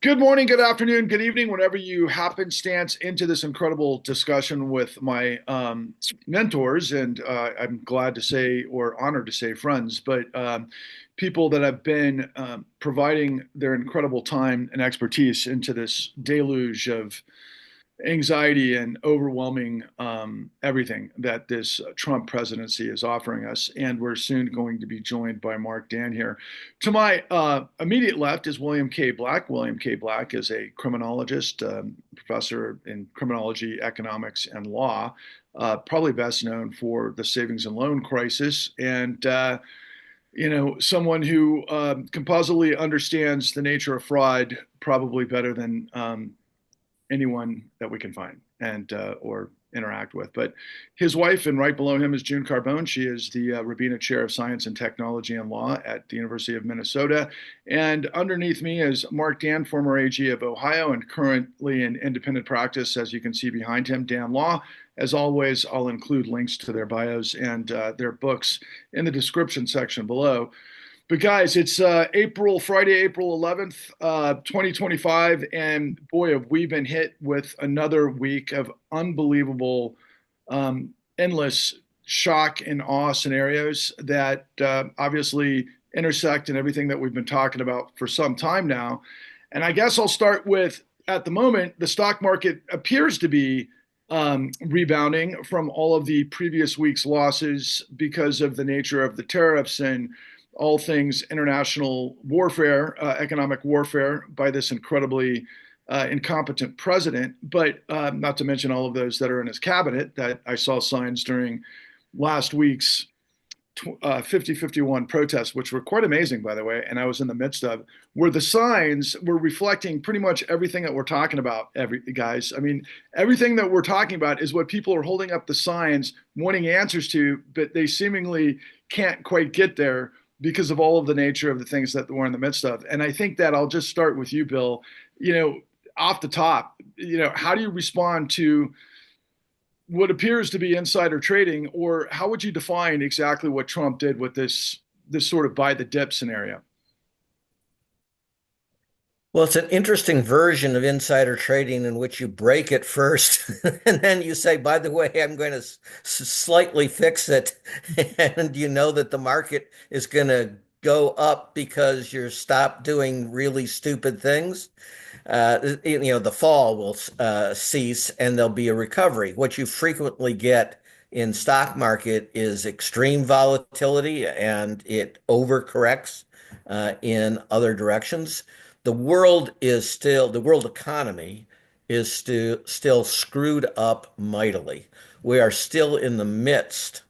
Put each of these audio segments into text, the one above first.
Good morning, good afternoon, good evening, whenever you happenstance into this incredible discussion with my mentors, and I'm glad to say, or honored to say, friends, but people that have been providing their incredible time and expertise into this deluge of anxiety and overwhelming everything that this Trump presidency is offering us. And we're soon going to be joined by Mark Dan here. To my immediate left is William K. Black. William K. Black is a criminologist, professor in criminology, economics, and law, probably best known for the savings and loan crisis. And someone who compositely understands the nature of fraud probably better than anyone that we can find and or interact with. But his wife, and right below him, is June Carbone. She is the Rabina Chair of Science and Technology and Law at the University of Minnesota. And underneath me is Mark Dan, former AG of Ohio and currently in independent practice, as you can see behind him, Dan Law. As always, I'll include links to their bios and their books in the description section below. But guys, it's Friday, April 11th, 2025, and boy, have we been hit with another week of unbelievable, endless shock and awe scenarios that obviously intersect in everything that we've been talking about for some time now. And I guess I'll start with, at the moment, the stock market appears to be rebounding from all of the previous week's losses because of the nature of the tariffs and all things international warfare, economic warfare by this incredibly incompetent president, but not to mention all of those that are in his cabinet that I saw signs during last week's 50-51 protests, which were quite amazing, by the way, and I was in the midst of, where the signs were reflecting pretty much everything that we're talking about, guys. I mean, everything that we're talking about is what people are holding up the signs, wanting answers to, but they seemingly can't quite get there because of all of the nature of the things that we're in the midst of. And I think that I'll just start with you, Bill. Off the top, how do you respond to what appears to be insider trading, or how would you define exactly what Trump did with this sort of buy the dip scenario? Well, it's an interesting version of insider trading in which you break it first and then you say, by the way, I'm going to slightly fix it. And you know that the market is going to go up because you're stopped doing really stupid things. The fall will cease and there'll be a recovery. What you frequently get in stock market is extreme volatility and it overcorrects in other directions. The world economy is still screwed up mightily. We are still in the midst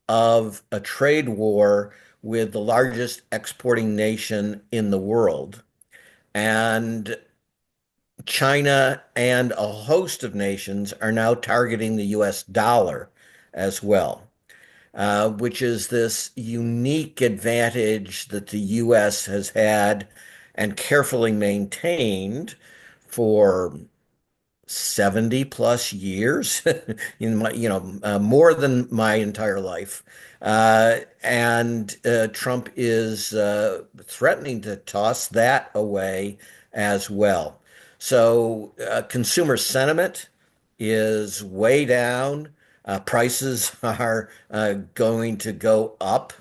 of a trade war with the largest exporting nation in the world. And China and a host of nations are now targeting the US dollar as well, which is this unique advantage that the US has had and carefully maintained for 70 plus years in my, more than my entire life. And Trump is threatening to toss that away as well. So consumer sentiment is way down. Prices are going to go up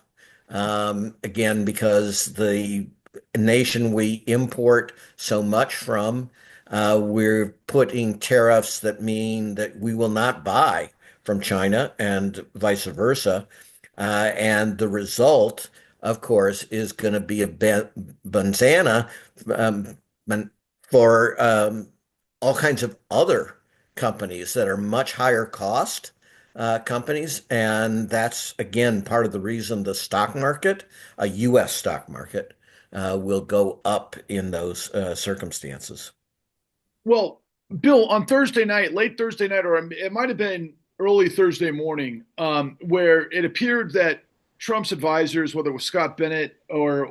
again because the nation we import so much from, we're putting tariffs that mean that we will not buy from China and vice versa. And the result, of course, is going to be a banzana um, for all kinds of other companies that are much higher cost companies. And that's, again, part of the reason the stock market, a U.S. stock market, will go up in those circumstances. Well, Bill, on Thursday night, late Thursday night, or it might have been early Thursday morning, where it appeared that Trump's advisors, whether it was Scott Bennett or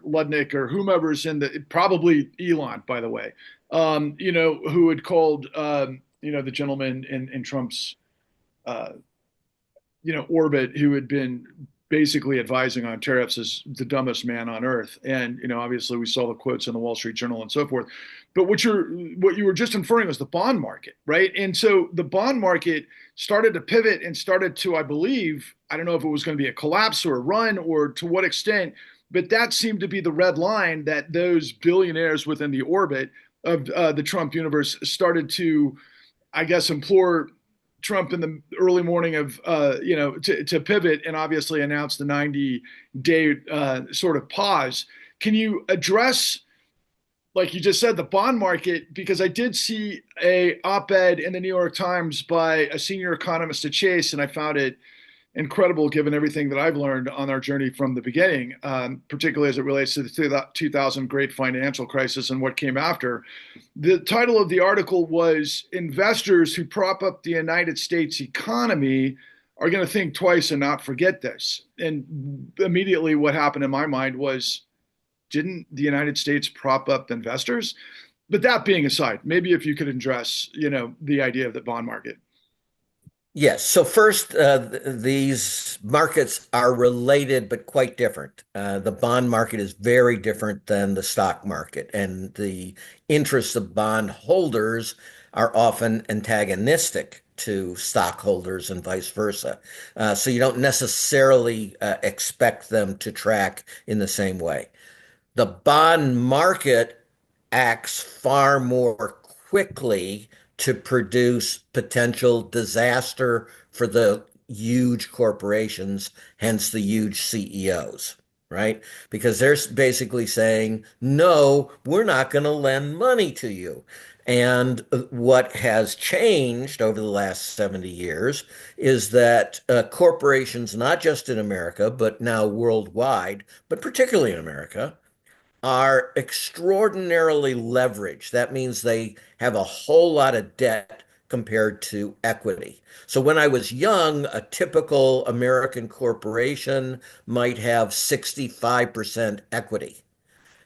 Ludnick or whomever's in the, probably Elon, by the way, who had called the gentleman in Trump's orbit who had been basically advising on tariffs as the dumbest man on earth. And obviously, we saw the quotes in the Wall Street Journal and so forth. But what you were just inferring was the bond market, right? And so the bond market started to pivot and started to, I believe, I don't know if it was going to be a collapse or a run or to what extent, but that seemed to be the red line that those billionaires within the orbit of the Trump universe started to, I guess, implore Trump in the early morning of, to pivot and obviously announce the 90-day sort of pause. Can you address, like you just said, the bond market? Because I did see a op-ed in the New York Times by a senior economist at Chase, and I found it incredible given everything that I've learned on our journey from the beginning, particularly as it relates to the 2000 great financial crisis and what came after. The title of the article was "Investors Who Prop Up the United States Economy Are Going to Think Twice and Not Forget This." And immediately what happened in my mind was, didn't the United States prop up investors? But that being aside, maybe if you could address, the idea of the bond market. Yes. So first, these markets are related but quite different. The bond market is very different than the stock market, and the interests of bond holders are often antagonistic to stockholders and vice versa. So you don't necessarily expect them to track in the same way. The bond market acts far more quickly to produce potential disaster for the huge corporations, hence the huge CEOs, right? Because they're basically saying, no, we're not going to lend money to you. And what has changed over the last 70 years is that corporations, not just in America, but now worldwide, but particularly in America, are extraordinarily leveraged. That means they have a whole lot of debt compared to equity. So when I was young, a typical American corporation might have 65% equity.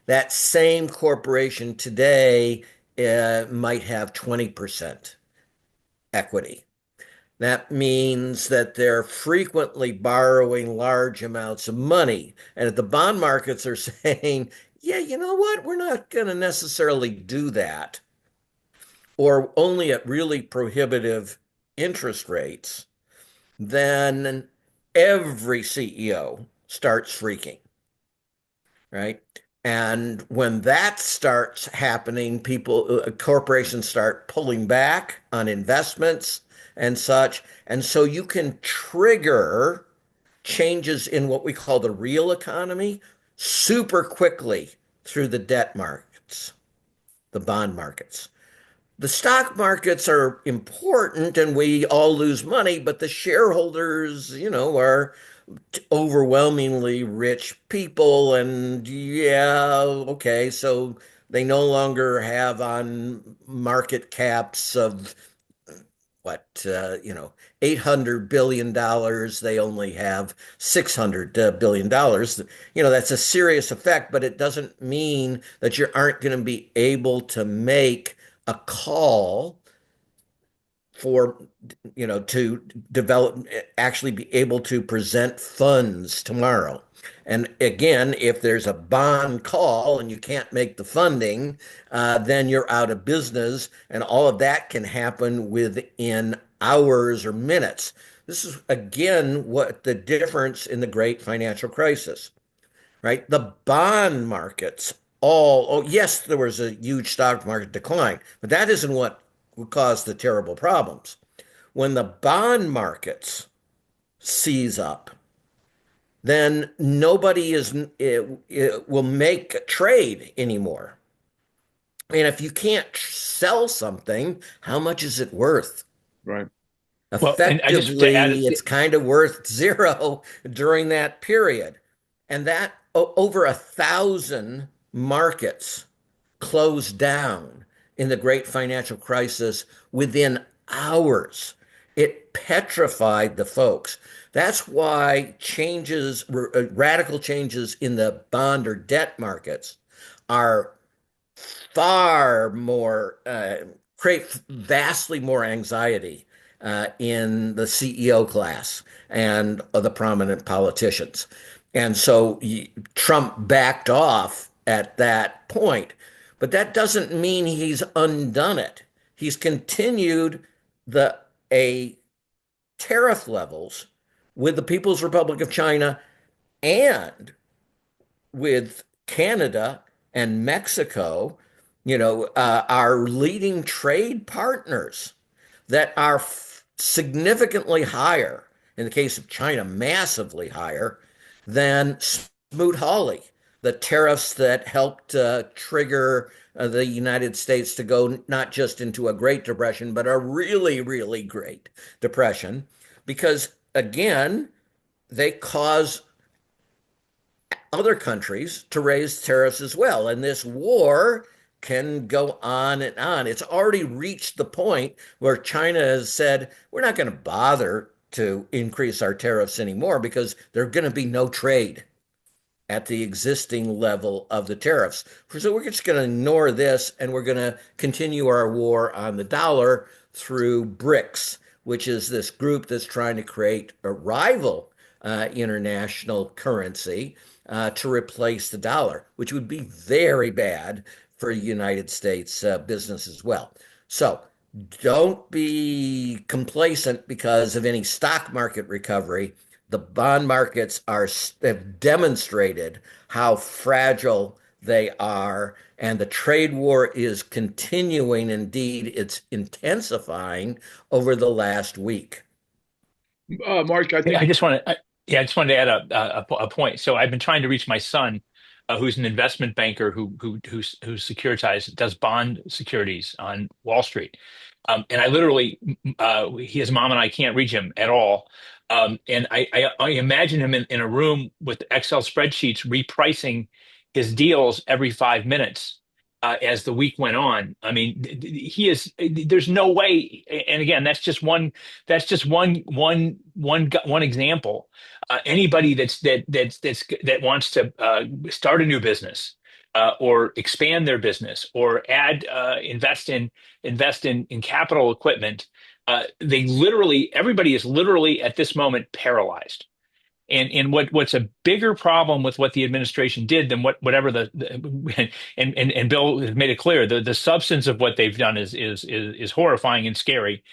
That same corporation today might have 20% equity. That means that they're frequently borrowing large amounts of money. And if the bond markets are saying, yeah, you know what, we're not going to necessarily do that, or only at really prohibitive interest rates, then every CEO starts freaking, right? And when that starts happening, corporations start pulling back on investments and such. And so you can trigger changes in what we call the real economy super quickly through the debt markets, the bond markets. The stock markets are important and we all lose money, but the shareholders, are overwhelmingly rich people. And yeah, okay, so they no longer have on market caps of what, $800 billion. They only have $600 billion. That's a serious effect, but it doesn't mean that you aren't going to be able to make a call for to develop, actually be able to present funds tomorrow. And again, if there's a bond call and you can't make the funding, then you're out of business, and all of that can happen within hours or minutes. This is again what the difference in the great financial crisis, right? The bond markets oh, yes, there was a huge stock market decline, but that isn't what caused the terrible problems. When the bond markets seize up, then nobody it will make a trade anymore. And if you can't sell something, how much is it worth? Right. Well, and I just to add, Effectively, it's kind of worth zero during that period. And that over 1,000 markets closed down in the great financial crisis within hours. It petrified the folks. That's why radical changes in the bond or debt markets are far more, create vastly more anxiety in the CEO class and the prominent politicians. And so Trump backed off at that point. But that doesn't mean he's undone it. He's continued the a tariff levels with the People's Republic of China and with Canada and Mexico, our leading trade partners that are significantly higher, in the case of China, massively higher than Smoot-Hawley, the tariffs that helped trigger the United States to go not just into a Great Depression, but a really, really Great Depression, because again, they cause other countries to raise tariffs as well. And this war can go on and on. It's already reached the point where China has said, we're not going to bother to increase our tariffs anymore because there's going to be no trade at the existing level of the tariffs. So we're just going to ignore this and we're going to continue our war on the dollar through BRICS, which is this group that's trying to create a rival international currency to replace the dollar, which would be very bad for United States business as well. So don't be complacent because of any stock market recovery. The bond markets have demonstrated how fragile they are, and the trade war is continuing. Indeed, it's intensifying over the last week. Mark, I Yeah, think. I just wanted to add a point. So I've been trying to reach my son, who's an investment banker who's securitized, does bond securities on Wall Street. And I literally, his mom and I can't reach him at all. And I imagine him in a room with Excel spreadsheets repricing his deals every 5 minutes as the week went on. I mean, he is. There's no way. And again, that's just one. That's just one example. Anybody that wants to start a new business. Or expand their business, or invest in capital equipment. Everybody is literally at this moment paralyzed. And what's a bigger problem with what the administration did than whatever and Bill has made it clear, the substance of what they've done is horrifying and scary.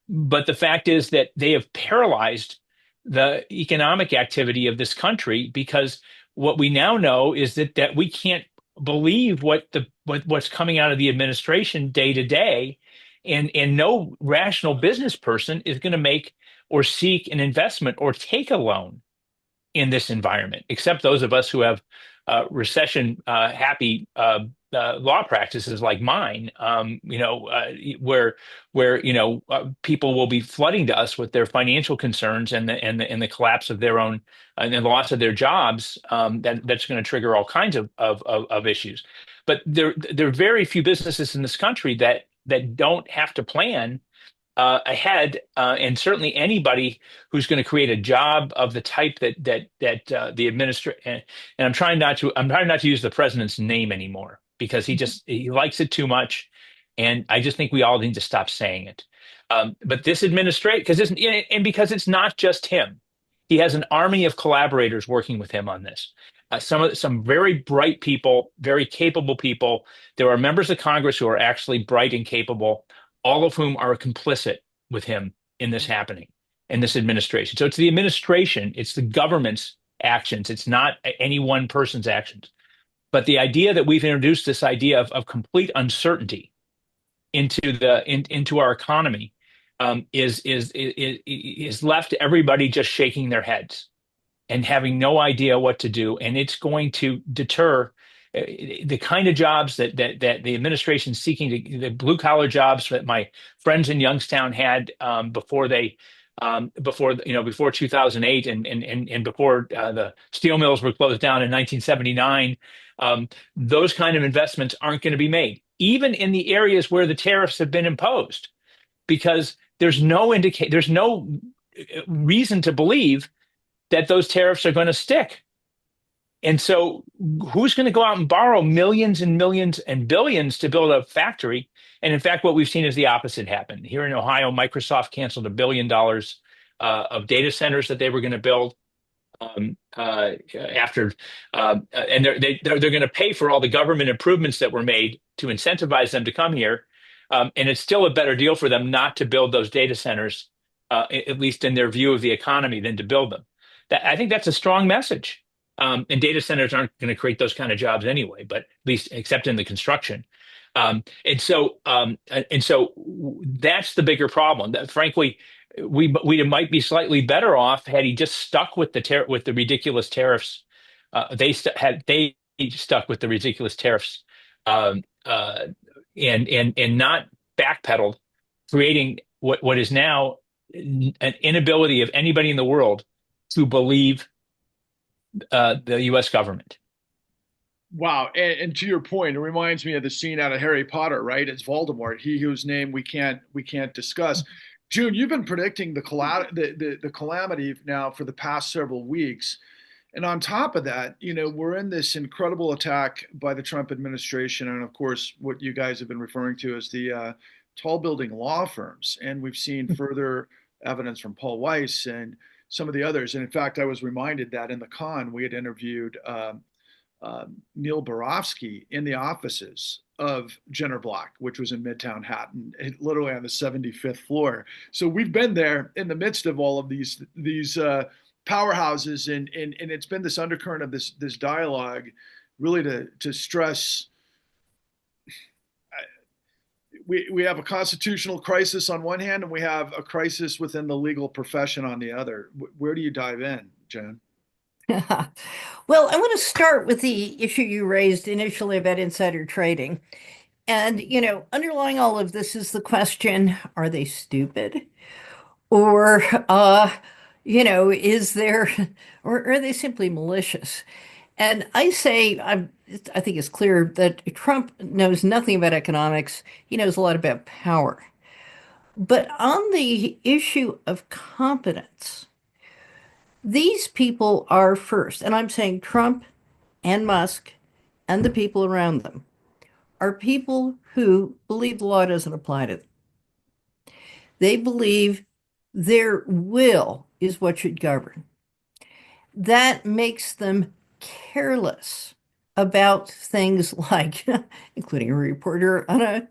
But the fact is that they have paralyzed the economic activity of this country, because what we now know is that we can't believe what's coming out of the administration day to day, and no rational business person is going to make or seek an investment or take a loan in this environment, except those of us who have recession happy law practices like mine, where people will be flooding to us with their financial concerns and the collapse of their own and the loss of their jobs. That's going to trigger all kinds of issues. But there are very few businesses in this country that don't have to plan ahead, and certainly anybody who's going to create a job of the type that the administration, and I'm trying not to use the president's name anymore, because he likes it too much, and I just think we all need to stop saying it. But this administration, because it's not just him, he has an army of collaborators working with him on this. Some very bright people, very capable people. There are members of Congress who are actually bright and capable, all of whom are complicit with him in this happening, in this administration. So it's the administration, it's the government's actions, it's not any one person's actions. But the idea that we've introduced this idea of complete uncertainty into our economy is left everybody just shaking their heads and having no idea what to do, and it's going to deter the kind of jobs that the administration is seeking, the blue collar jobs that my friends in Youngstown had before 2008, and before the steel mills were closed down in 1979. Those kind of investments aren't going to be made, even in the areas where the tariffs have been imposed, because there's no reason to believe that those tariffs are going to stick. And so who's going to go out and borrow millions and millions and billions to build a factory? And in fact, what we've seen is the opposite happen. Here in Ohio, Microsoft canceled $1 billion of data centers that they were going to build after, and they're going to pay for all the government improvements that were made to incentivize them to come here. And it's still a better deal for them not to build those data centers, at least in their view of the economy, than to build them. I think that's a strong message. And data centers aren't going to create those kind of jobs anyway, but at least except in the construction. And so that's the bigger problem. That frankly, we might be slightly better off had he just stuck with the ridiculous tariffs. They stuck with the ridiculous tariffs, um, uh, and not backpedaled, creating what is now an inability of anybody in the world to believe the U.S. government. Wow, and to your point, it reminds me of the scene out of Harry Potter, right? It's Voldemort, he whose name we can't discuss. June, you've been predicting the calamity now for the past several weeks, and on top of that, we're in this incredible attack by the Trump administration, and of course, what you guys have been referring to as the tall building law firms, and we've seen further evidence from Paul Weiss and some of the others. And in fact, I was reminded that in the con we had interviewed Neil Barofsky in the offices of Jenner Block, which was in Midtown Manhattan, literally on the 75th floor. So we've been there in the midst of all of these powerhouses, and it's been this undercurrent of this dialogue, really to stress. We have a constitutional crisis on one hand, and we have a crisis within the legal profession on the other. Where do you dive in, Jen? Well, I want to start with the issue you raised initially about insider trading. And, underlying all of this is the question, are they stupid? Or, is there, or are they simply malicious? And I think it's clear that Trump knows nothing about economics. He knows a lot about power. But on the issue of competence, these people are first, and I'm saying Trump and Musk and the people around them are people who believe the law doesn't apply to them. They believe their will is what should govern. That makes them careless about things like, including a reporter on a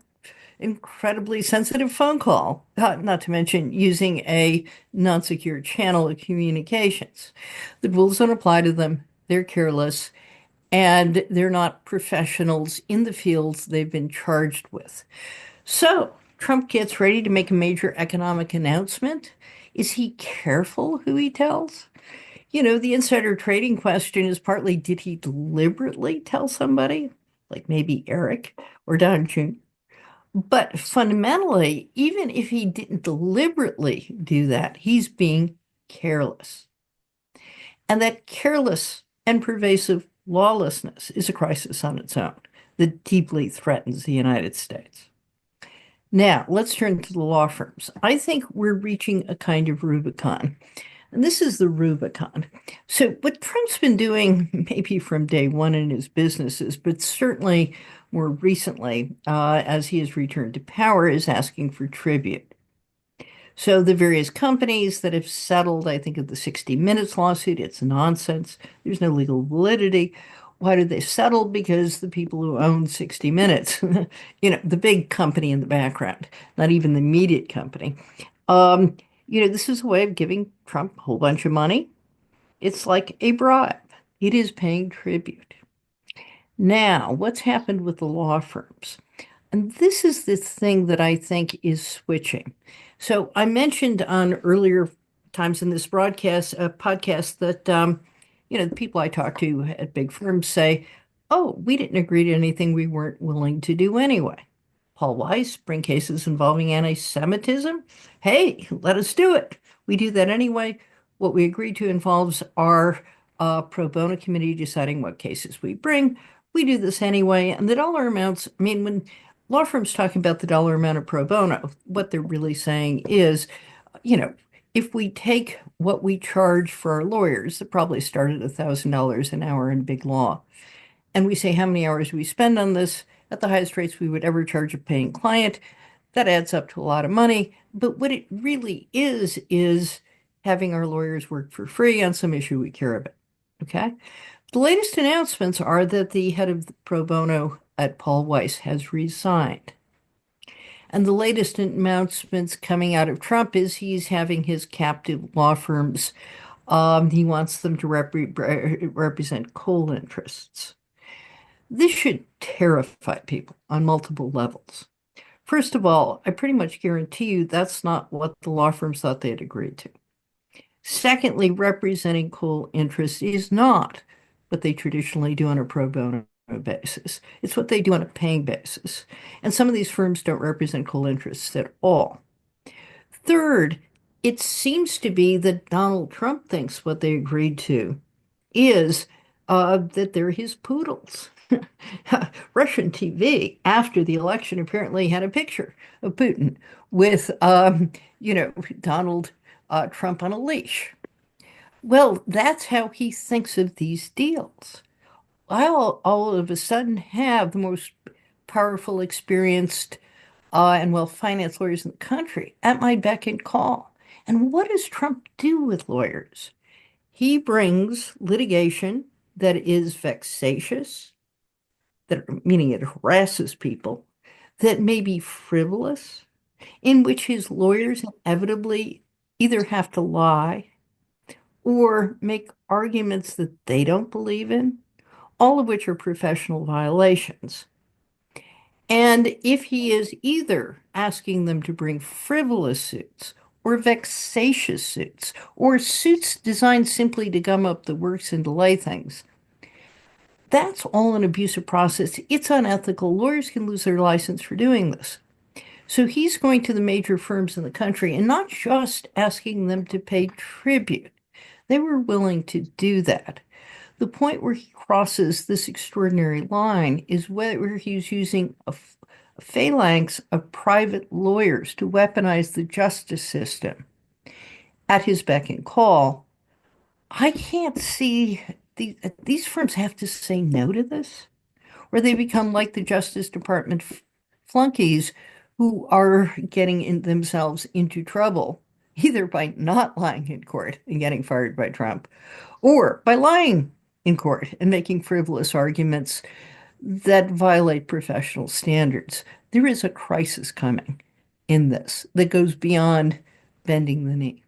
incredibly sensitive phone call, not to mention using a non-secure channel of communications. The rules don't apply to them. They're careless, and they're not professionals in the fields they've been charged with. So Trump gets ready to make a major economic announcement. Is he careful who he tells? The insider trading question is partly, did he deliberately tell somebody, like maybe Eric or Don Jr.? But fundamentally, even if he didn't deliberately do that, he's being careless. And that careless and pervasive lawlessness is a crisis on its own that deeply threatens the United States. Now, let's turn to the law firms. I think we're reaching a kind of Rubicon. And this is the Rubicon. So, what Trump's been doing, maybe from day one in his businesses, but certainly more recently, as he has returned to power, is asking for tribute. So, the various companies that have settled, I think of the 60 Minutes lawsuit, it's nonsense. There's no legal validity. Why did they settle? Because the people who own 60 Minutes, the big company in the background, not even the immediate company. This is a way of giving Trump a whole bunch of money. It's like a bribe. It is paying tribute. Now, what's happened with the law firms? And this is the thing that I think is switching. So I mentioned on earlier times in this podcast that, the people I talk to at big firms say, oh, we didn't agree to anything we weren't willing to do anyway. Paul Weiss, bring cases involving anti-Semitism. Hey, let us do it. We do that anyway. What we agreed to involves our pro bono committee deciding what cases we bring. We do this anyway. And the dollar amounts, when law firms talking about the dollar amount of pro bono, what they're really saying is, if we take what we charge for our lawyers, that probably started at $1,000 an hour in big law, and we say how many hours we spend on this at the highest rates we would ever charge a paying client, that adds up to a lot of money. But what it really is having our lawyers work for free on some issue we care about. Okay? The latest announcements are that the head of the pro bono at Paul Weiss has resigned. And the latest announcements coming out of Trump is he's having his captive law firms. He wants them to represent coal interests. This should terrify people on multiple levels. First of all, I pretty much guarantee you that's not what the law firms thought they had agreed to. Secondly, representing coal interests is not what they traditionally do on a pro bono basis. It's what they do on a paying basis. And some of these firms don't represent coal interests at all. Third, it seems to be that Donald Trump thinks what they agreed to is that they're his poodles. Russian TV after the election apparently had a picture of Putin with, Donald Trump on a leash. Well, that's how he thinks of these deals. I'll all of a sudden have the most powerful, experienced, and well-financed lawyers in the country at my beck and call. And what does Trump do with lawyers? He brings litigation that is vexatious, meaning it harasses people, that may be frivolous, in which his lawyers inevitably either have to lie or make arguments that they don't believe in, all of which are professional violations. And if he is either asking them to bring frivolous suits or vexatious suits or suits designed simply to gum up the works and delay things, that's all an abusive process. It's unethical. Lawyers can lose their license for doing this. So he's going to the major firms in the country and not just asking them to pay tribute. They were willing to do that. The point where he crosses this extraordinary line is where he's using a phalanx of private lawyers to weaponize the justice system at his beck and call. I can't see these firms have to say no to this, or they become like the Justice Department flunkies who are getting themselves into trouble, either by not lying in court and getting fired by Trump, or by lying in court and making frivolous arguments that violate professional standards. There is a crisis coming in this that goes beyond bending the knee.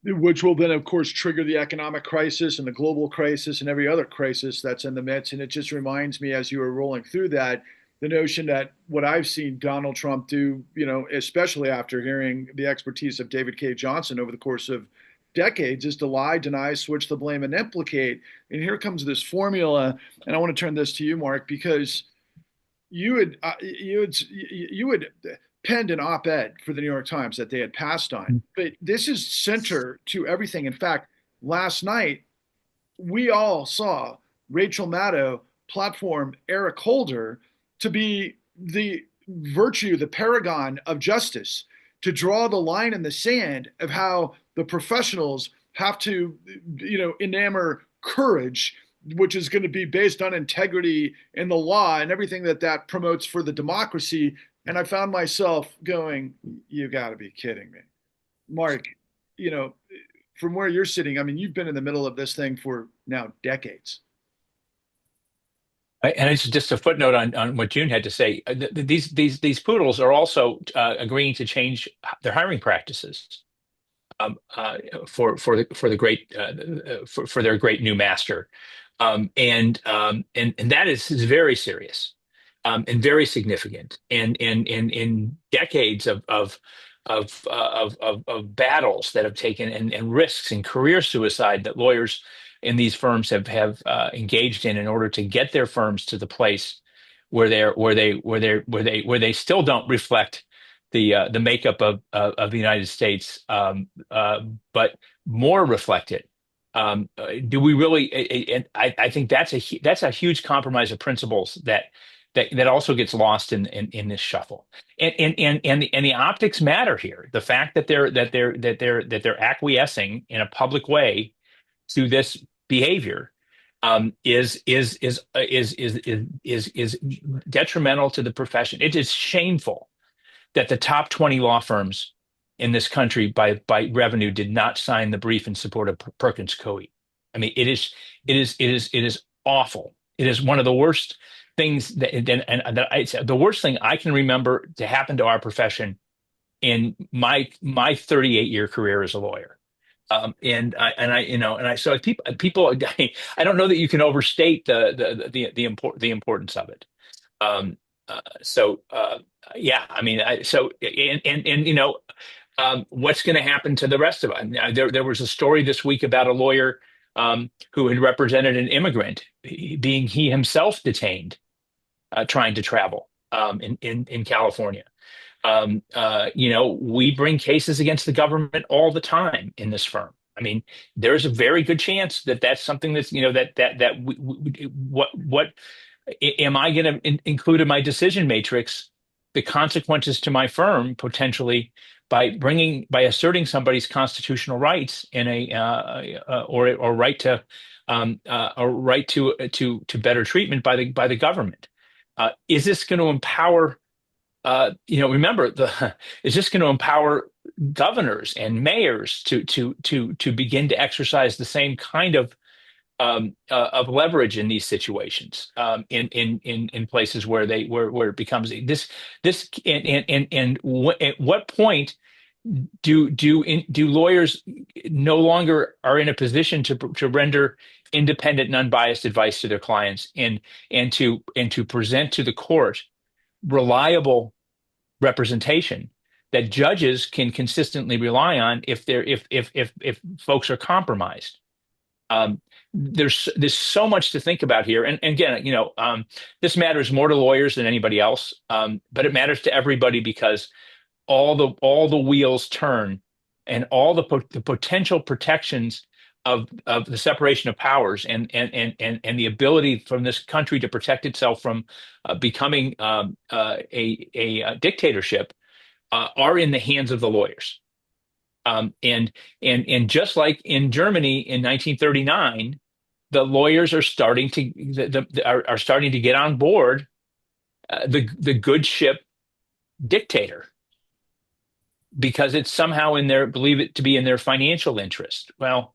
Which will then, of course, trigger the economic crisis and the global crisis and every other crisis that's in the midst. And it just reminds me, as you were rolling through that, the notion that what I've seen Donald Trump do, especially after hearing the expertise of David K. Johnson over the course of decades, is to lie, deny, switch the blame, and implicate. And here comes this formula. And I want to turn this to you, Mark, because you had penned an op-ed for the New York Times that they had passed on. But this is center to everything. In fact, last night, we all saw Rachel Maddow platform Eric Holder to be the virtue, the paragon of justice, to draw the line in the sand of how the professionals have to, enamor courage, which is going to be based on integrity in the law and everything that promotes for the democracy. And I found myself going, you got to be kidding me. Mark, from where you're sitting, I mean, you've been in the middle of this thing for now decades. And it's just a footnote on what June had to say. These poodles are also agreeing to change their hiring practices for the great for their great new master, and that is very serious and very significant. And in decades of battles that have taken and risks and career suicide that lawyers in these firms have engaged in order to get their firms to the place where they still don't reflect the makeup of the United States, but more reflect it. Do we really? And I think that's a huge compromise of principles that that also gets lost in this shuffle. And the optics matter here. The fact that they're acquiescing in a public way to this behavior is detrimental to the profession. It is shameful that the top 20 law firms in this country by revenue did not sign the brief in support of Perkins Coie. I mean, it is awful. It is one of the worst things the worst thing I can remember to happen to our profession in my 38-year career as a lawyer. So people, I don't know that you can overstate the importance of it. Um, so yeah, I mean, what's going to happen to the rest of us? There was a story this week about a lawyer who had represented an immigrant being he himself detained trying to travel in California. We bring cases against the government all the time in this firm. I mean, there's a very good chance that that's something that's, what am I going to include in my decision matrix, the consequences to my firm potentially by asserting somebody's constitutional rights in or right to better treatment by the government. Is this going to empower remember is this going to empower governors and mayors to begin to exercise the same kind of leverage in these situations in places where it becomes this at what point do lawyers no longer are in a position to render independent and unbiased advice to their clients and to present to the court reliable representation that judges can consistently rely on if folks are compromised. There's so much to think about here, and again, this matters more to lawyers than anybody else, but it matters to everybody because all the wheels turn, and all the potential protections of the separation of powers and the ability from this country to protect itself from becoming a dictatorship are in the hands of the lawyers. And just like in Germany in 1939, the lawyers are starting to get on board the good ship dictator because it's somehow believe it to be in their financial interest. Well,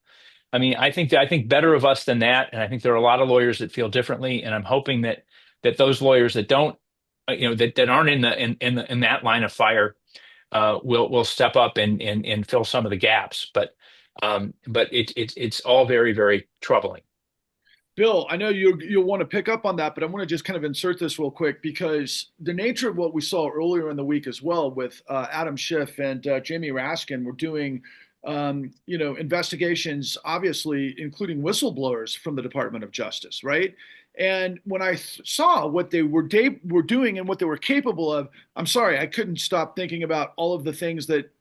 I mean, I think better of us than that, and I think there are a lot of lawyers that feel differently, and I'm hoping that those lawyers that don't, that aren't in that line of fire, will step up and fill some of the gaps. But it's all very, very troubling. Bill, I know you'll want to pick up on that, but I want to just kind of insert this real quick because the nature of what we saw earlier in the week as well with Adam Schiff and Jamie Raskin were doing, investigations, obviously including whistleblowers from the Department of Justice, right? And when I saw what they were doing and what they were capable of, I'm sorry, I couldn't stop thinking about all of the things that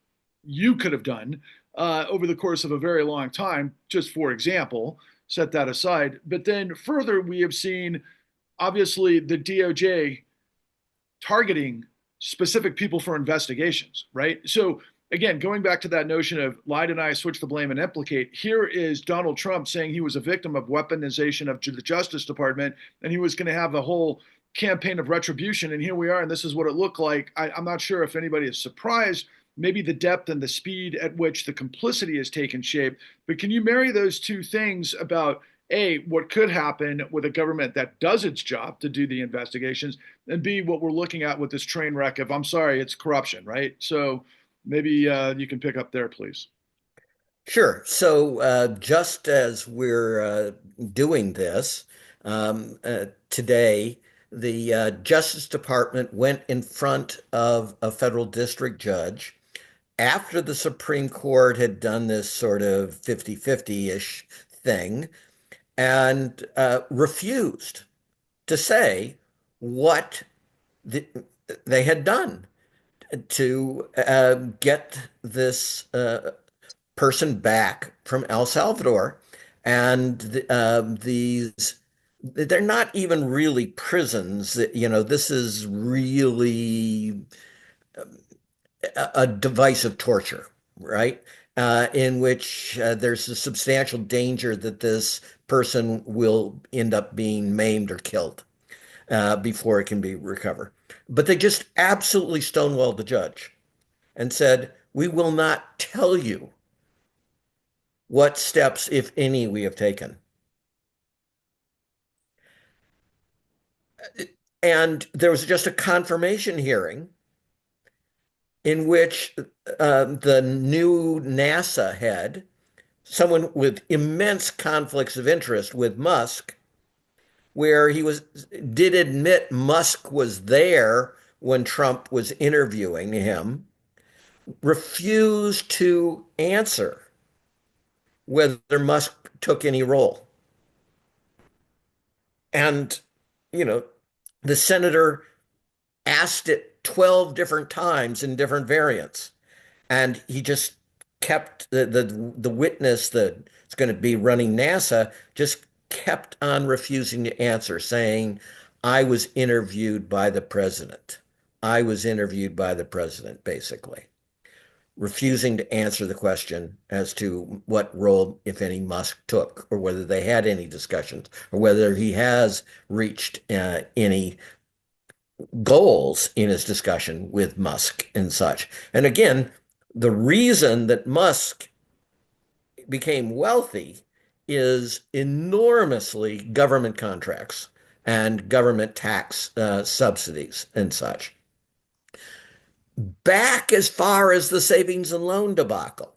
you could have done over the course of a very long time, just for example set that aside. But then further, we have seen obviously the DOJ targeting specific people for investigations, right? So again, going back to that notion of lie, deny, switch the blame, and implicate, here is Donald Trump saying he was a victim of weaponization of the Justice Department, and he was going to have a whole campaign of retribution. And here we are, and this is what it looked like. I'm not sure if anybody is surprised, maybe the depth and the speed at which the complicity has taken shape. But can you marry those two things about A, what could happen with a government that does its job to do the investigations, and B, what we're looking at with this train wreck of, I'm sorry, it's corruption, right? So maybe you can pick up there, please. Sure. So just as we're doing this today, the Justice Department went in front of a federal district judge after the Supreme Court had done this sort of 50-50-ish thing and refused to say what they had done to get this person back from El Salvador. And these they're not even really prisons. This is really a device of torture, right? In which there's a substantial danger that this person will end up being maimed or killed before it can be recovered. But they just absolutely stonewalled the judge and said, "We will not tell you what steps, if any, we have taken." And there was just a confirmation hearing in which the new NASA head, someone with immense conflicts of interest with Musk, where did admit Musk was there when Trump was interviewing him, refused to answer whether Musk took any role. And, you know, the senator asked it 12 different times in different variants. And he just kept the witness that's going to be running NASA just kept on refusing to answer, saying, "I was interviewed by the president. I was interviewed by the president," basically, refusing to answer the question as to what role, if any, Musk took, or whether they had any discussions, or whether he has reached any goals in his discussion with Musk and such. And again, the reason that Musk became wealthy is enormously government contracts and government tax subsidies and such. Back as far as the savings and loan debacle,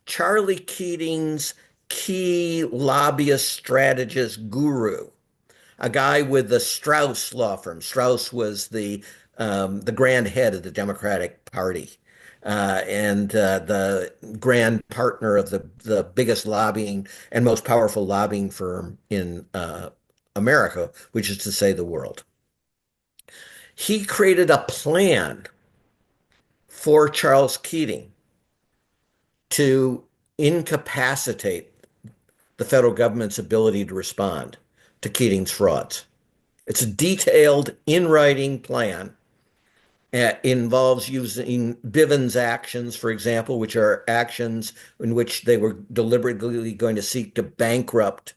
Charlie Keating's key lobbyist strategist guru, a guy with the Strauss law firm. Strauss was the grand head of the Democratic Party and the grand partner of the biggest lobbying and most powerful lobbying firm in America, which is to say the world. He created a plan for Charles Keating to incapacitate the federal government's ability to respond to Keating's frauds. It's a detailed, in writing plan. Involves using Bivens actions, for example, which are actions in which they were deliberately going to seek to bankrupt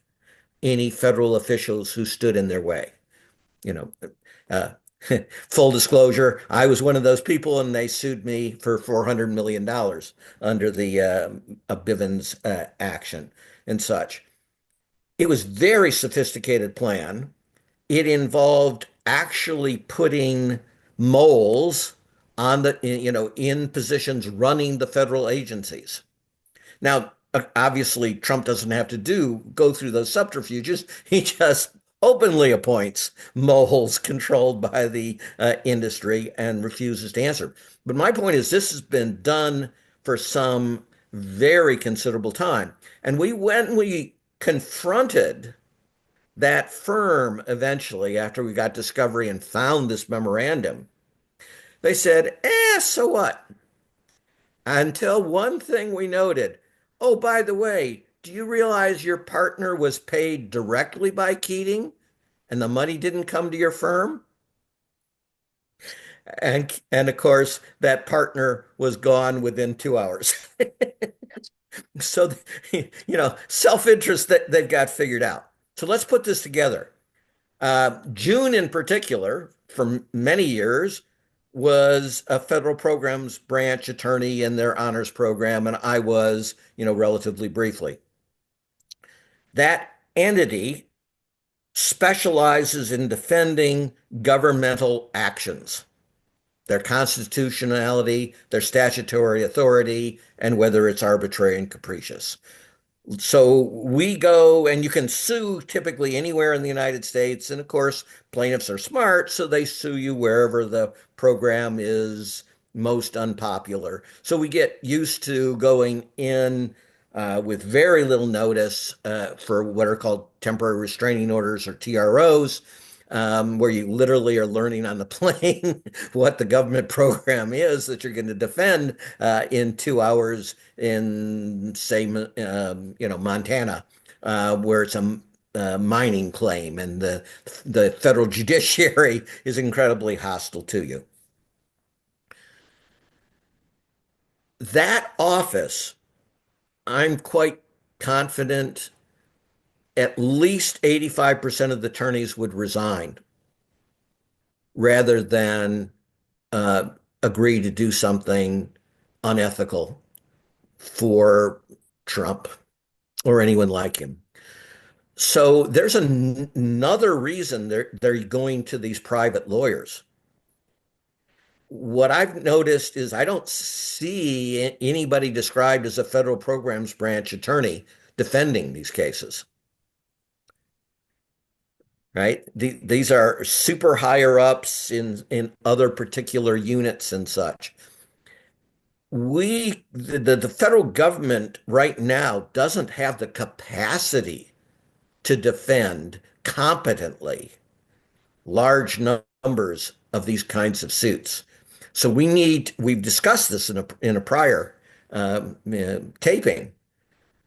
any federal officials who stood in their way. You know, uh, full disclosure, I was one of those people, and they sued me for $400 million under the Bivens action and such. It was a very sophisticated plan. It involved actually putting moles on in positions running the federal agencies. Now, obviously, Trump doesn't have to go through those subterfuges. He just openly appoints moles controlled by the industry and refuses to answer. But my point is, this has been done for some very considerable time. And when we confronted that firm eventually, after we got discovery and found this memorandum, they said, so what? Until one thing we noted, oh, by the way, do you realize your partner was paid directly by Keating and the money didn't come to your firm? And of course, that partner was gone within 2 hours. So, self-interest that they've got figured out. So let's put this together. June in particular, for many years, was a federal programs branch attorney in their honors program, and I was, relatively briefly. That entity specializes in defending governmental actions, their constitutionality, their statutory authority, and whether it's arbitrary and capricious. So we go, and you can sue typically anywhere in the United States. And of course, plaintiffs are smart, so they sue you wherever the program is most unpopular. So we get used to going in with very little notice for what are called temporary restraining orders, or TROs, where you literally are learning on the plane what the government program is that you're going to defend in 2 hours in, say, Montana, where it's a mining claim, and the federal judiciary is incredibly hostile to you. That office, I'm quite confident at least 85% of the attorneys would resign rather than uh, agree to do something unethical for Trump or anyone like him. So there's another reason they're going to these private lawyers. What I've noticed is I don't see anybody described as a federal programs branch attorney defending these cases, right? These are super higher ups in other particular units and such. The federal government right now doesn't have the capacity to defend competently large numbers of these kinds of suits. So we've discussed this in a prior taping.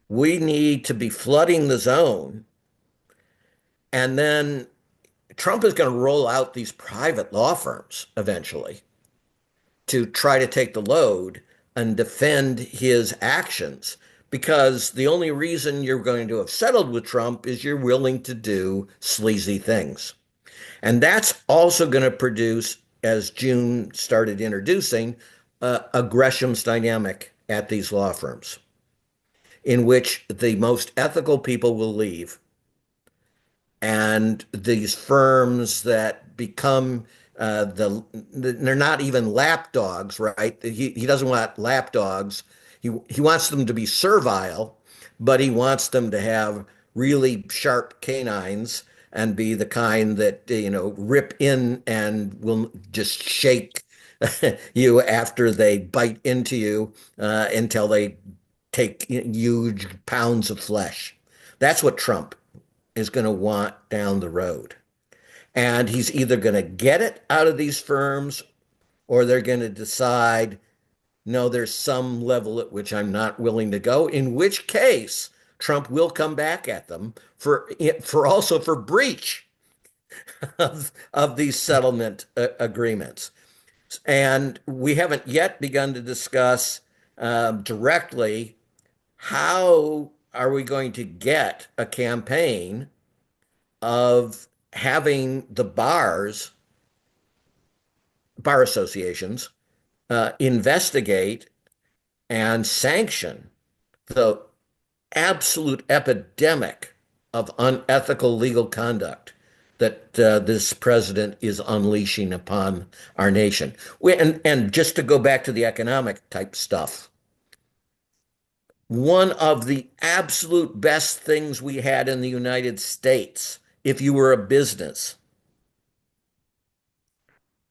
We need to be flooding the zone. And then Trump is going to roll out these private law firms eventually to try to take the load and defend his actions. Because the only reason you're going to have settled with Trump is you're willing to do sleazy things. And that's also going to produce, as June started introducing, a Gresham's dynamic at these law firms, in which the most ethical people will leave and these firms that become they're not even lapdogs, right? He doesn't want lapdogs. He wants them to be servile, but he wants them to have really sharp canines and be the kind that rip in and will just shake you after they bite into you until they take huge pounds of flesh. That's what Trump is going to want down the road. And he's either going to get it out of these firms or they're going to decide, no, there's some level at which I'm not willing to go, in which case Trump will come back at them for also for breach of these settlement agreements. And we haven't yet begun to discuss directly how are we going to get a campaign of having the bar associations, investigate and sanction the absolute epidemic of unethical legal conduct that this president is unleashing upon our nation. And just to go back to the economic type stuff, one of the absolute best things we had in the United States, if you were a business,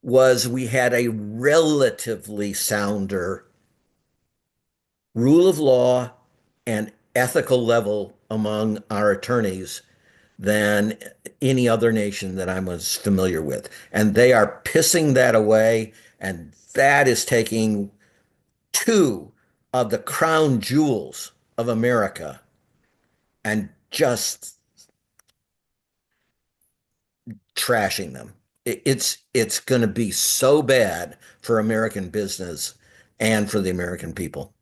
was we had a relatively sounder rule of law and ethical level among our attorneys than any other nation that I was familiar with. And they are pissing that away, and that is taking two of the crown jewels of America and just trashing them. It's going to be so bad for American business and for the American people.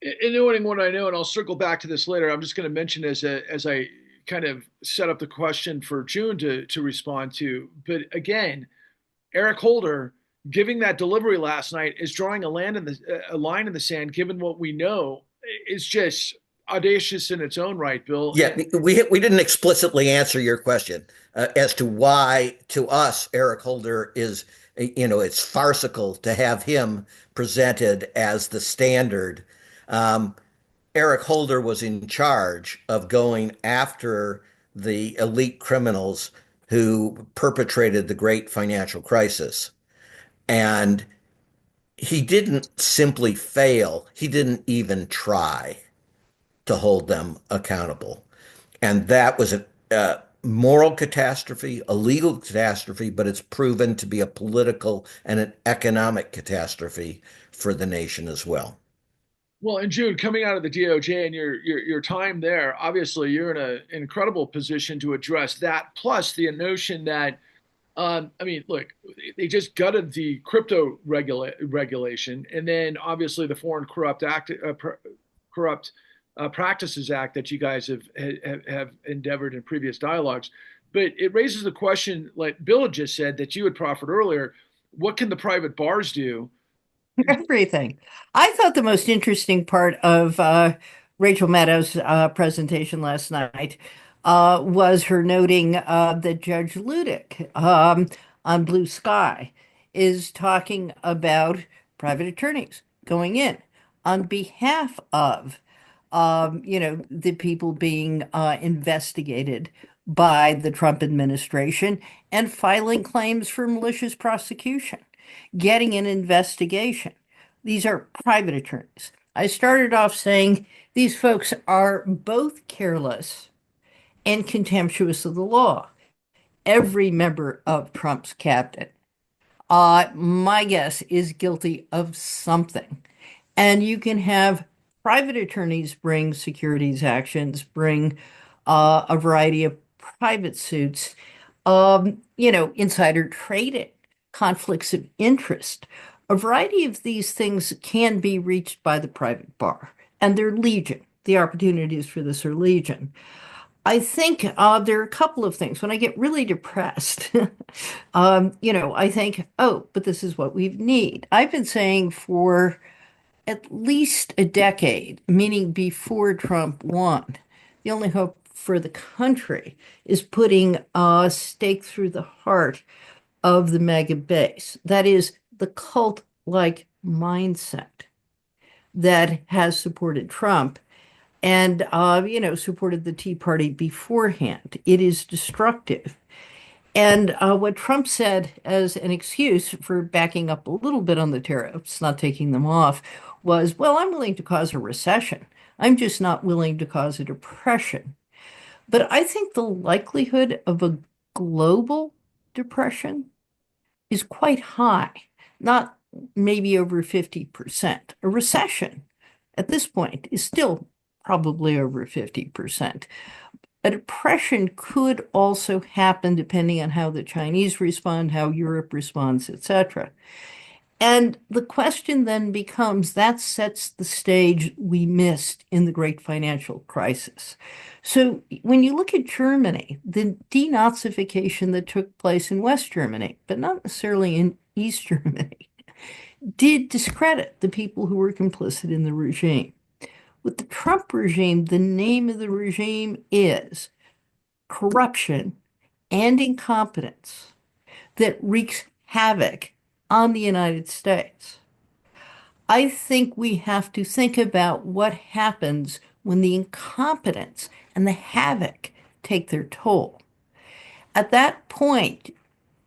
In knowing what I know, and I'll circle back to this later, I'm just going to mention as I kind of set up the question for June to respond to. But again, Eric Holder giving that delivery last night is drawing a line in the sand. Given what we know, is just audacious in its own right, Bill. Yeah, we didn't explicitly answer your question as to why, to us, Eric Holder is, it's farcical to have him presented as the standard. Eric Holder was in charge of going after the elite criminals who perpetrated the great financial crisis. And he didn't simply fail, he didn't even try to hold them accountable. And that was a moral catastrophe, a legal catastrophe, but it's proven to be a political and an economic catastrophe for the nation as well. Well, and Jude, coming out of the DOJ and your time there, obviously you're in an incredible position to address that. Plus the notion that I mean, look, they just gutted the crypto regulation, and then obviously the Foreign Corrupt Practices Act that you guys have endeavored in previous dialogues. But it raises the question, like Bill had just said, that you had proffered earlier: what can the private bars do? Everything. I thought the most interesting part of Rachel Maddow's presentation last night was her noting that Judge Ludick on Blue Sky is talking about private attorneys going in on behalf of, the people being investigated by the Trump administration and filing claims for malicious prosecution, getting an investigation. These are private attorneys. I started off saying these folks are both careless and contemptuous of the law. Every member of Trump's cabinet, my guess, is guilty of something. And you can have private attorneys bring securities actions, bring a variety of private suits, insider trading, conflicts of interest. A variety of these things can be reached by the private bar, and they're legion. The opportunities for this are legion. I think there are a couple of things. When I get really depressed, I think, oh, but this is what we need. I've been saying for at least a decade, meaning before Trump won, the only hope for the country is putting a stake through the heart of the mega base. That is the cult-like mindset that has supported Trump and, supported the Tea Party beforehand. It is destructive. And what Trump said as an excuse for backing up a little bit on the tariffs, not taking them off, was, well, I'm willing to cause a recession. I'm just not willing to cause a depression. But I think the likelihood of a global depression is quite high, not maybe over 50%. A recession at this point is still probably over 50%. A depression could also happen depending on how the Chinese respond, how Europe responds, etc. And the question then becomes that sets the stage we missed in the great financial crisis. So when you look at Germany, the denazification that took place in West Germany, but not necessarily in East Germany, did discredit the people who were complicit in the regime. With the Trump regime, the name of the regime is corruption and incompetence that wreaks havoc on the United States. I think we have to think about what happens when the incompetence and the havoc take their toll. At that point,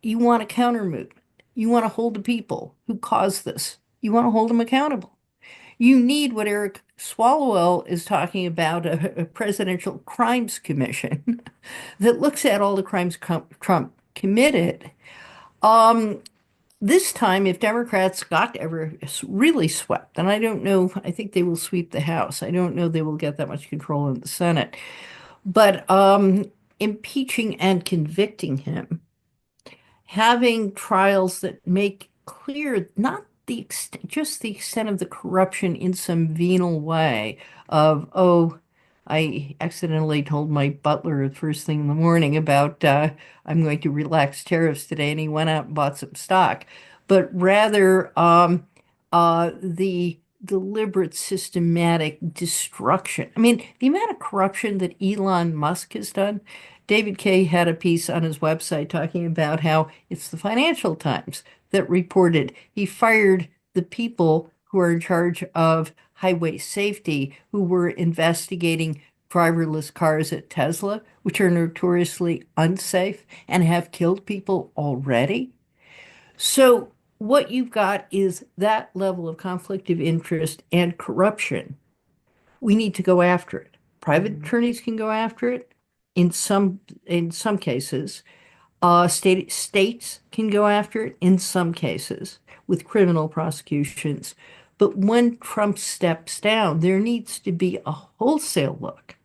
you want a counter movement. You want to hold the people who caused this. You want to hold them accountable. You need what Eric Swalwell is talking about, a presidential crimes commission that looks at all the crimes Trump committed. Um, this time, if Democrats got ever really swept, and I don't know, I think they will sweep the House. I don't know they will get that much control in the Senate. But impeaching and convicting him, having trials that make clear not the extent, just the extent of the corruption in some venal way of, oh, I accidentally told my butler the first thing in the morning about I'm going to relax tariffs today, and he went out and bought some stock. But rather the deliberate, systematic destruction. I mean, the amount of corruption that Elon Musk has done. David Kay had a piece on his website talking about how it's the Financial Times that reported he fired the people who are in charge of highway safety, who were investigating driverless cars at Tesla, which are notoriously unsafe and have killed people already. So what you've got is that level of conflict of interest and corruption. We need to go after it. Private attorneys can go after it in some cases. States can go after it in some cases with criminal prosecutions. But when Trump steps down, there needs to be a wholesale look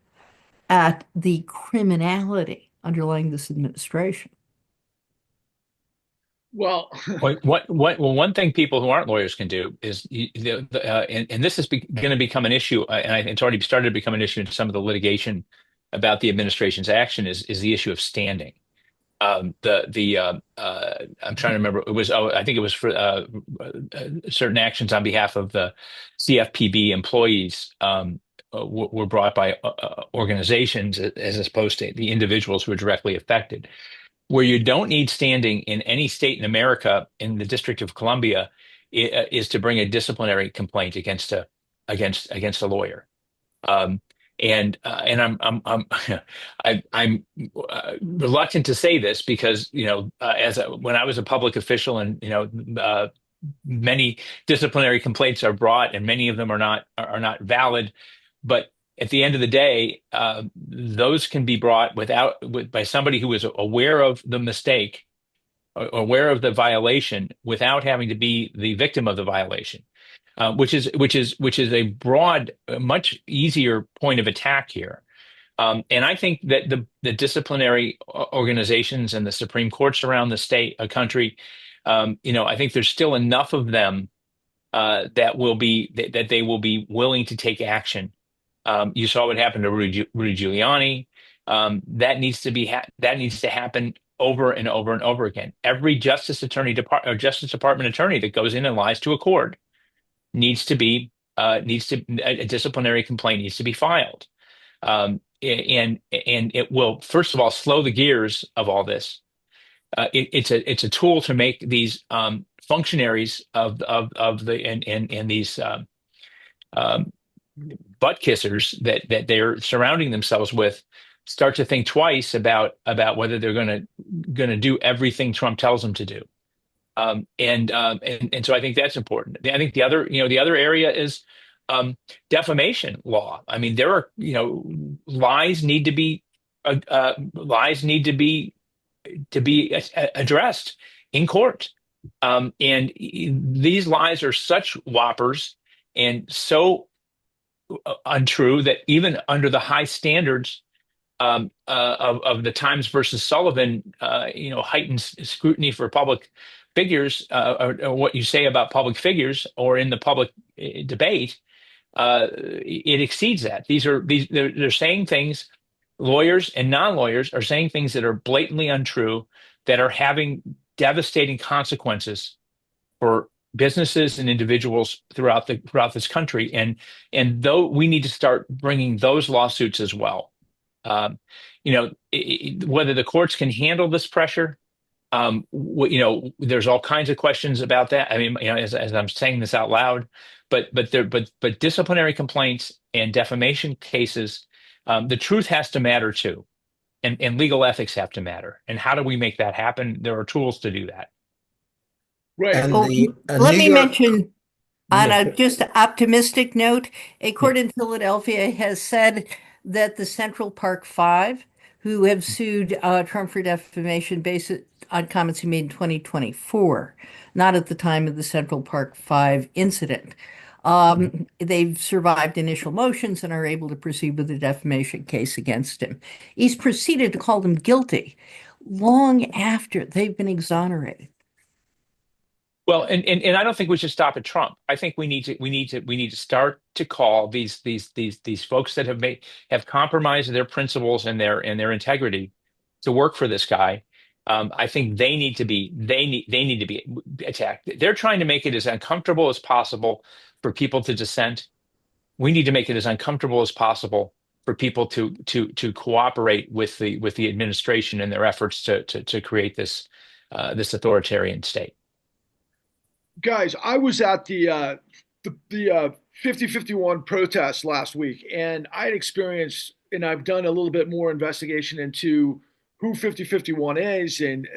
at the criminality underlying this administration. Well, Well, one thing people who aren't lawyers can do is, and this is going to become an issue, it's already started to become an issue in some of the litigation about the administration's action is the issue of standing. I'm trying to remember. It was, I think it was for certain actions on behalf of the CFPB employees were brought by organizations as opposed to the individuals who were directly affected. Where you don't need standing in any state in America, in the District of Columbia, is to bring a disciplinary complaint against a lawyer. Um, and I'm I'm reluctant to say this because when I was a public official, and many disciplinary complaints are brought and many of them are not valid, but at the end of the day, those can be brought by somebody who is aware of the mistake or aware of the violation without having to be the victim of the violation, which is a broad, much easier point of attack here. And I think that the disciplinary organizations and the Supreme Courts around the country, I think there's still enough of them that they will be willing to take action. You saw what happened to Rudy Giuliani. That needs to happen over and over and over again. Every Justice Department attorney that goes in and lies to a court a disciplinary complaint needs to be filed. And it will, first of all, slow the gears of all this. It's a tool to make these functionaries of the and these butt kissers that they're surrounding themselves with start to think twice about whether they're going to do everything Trump tells them to do. And so I think that's important. I think the other area is defamation law. I mean, there are lies need to be addressed in court. And these lies are such whoppers and so untrue that even under the high standards of the Times versus Sullivan, heightened scrutiny for public figures, or what you say about public figures or in the public debate, it exceeds that. They're saying things. Lawyers and non-lawyers are saying things that are blatantly untrue, that are having devastating consequences for businesses and individuals throughout this country. And though we need to start bringing those lawsuits as well. Whether the courts can handle this pressure, there's all kinds of questions about that. I mean, as I'm saying this out loud, but disciplinary complaints and defamation cases, the truth has to matter too, and legal ethics have to matter. And how do we make that happen? There are tools to do that. right. And Well, the let New me York, mention on yeah, a just optimistic note, a court in Philadelphia has said that the Central Park Five, who have sued Trump for defamation based on comments he made in 2024, not at the time of the Central Park Five incident, they've survived initial motions and are able to proceed with a defamation case against him. He's proceeded to call them guilty long after they've been exonerated. Well, and I don't think we should stop at Trump. I think we need to start to call these folks that have compromised their principles and their integrity to work for this guy. I think they need to be attacked. They're trying to make it as uncomfortable as possible for people to dissent. We need to make it as uncomfortable as possible for people to cooperate with the administration in their efforts to create this authoritarian state. Guys, I was at the 5051 protest last week, and I had experienced, and I've done a little bit more investigation into who 5051 is, and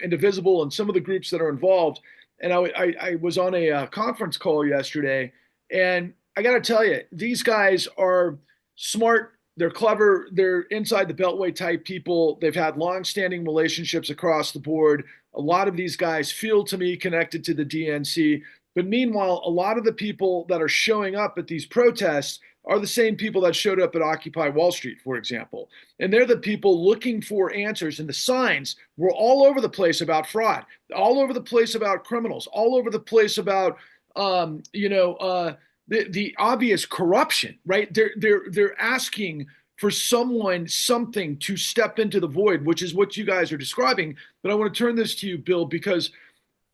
Indivisible, and some of the groups that are involved. And I was on a conference call yesterday, and I got to tell you, these guys are smart. They're clever. They're inside the Beltway type people. They've had long-standing relationships across the board. A lot of these guys feel to me connected to the DNC. But meanwhile, a lot of the people that are showing up at these protests are the same people that showed up at Occupy Wall Street, for example. And they're the people looking for answers. And the signs were all over the place about fraud, all over the place about criminals, all over the place about, the obvious corruption, right? They're asking for someone, something to step into the void, which is what you guys are describing. But I want to turn this to you, Bill, because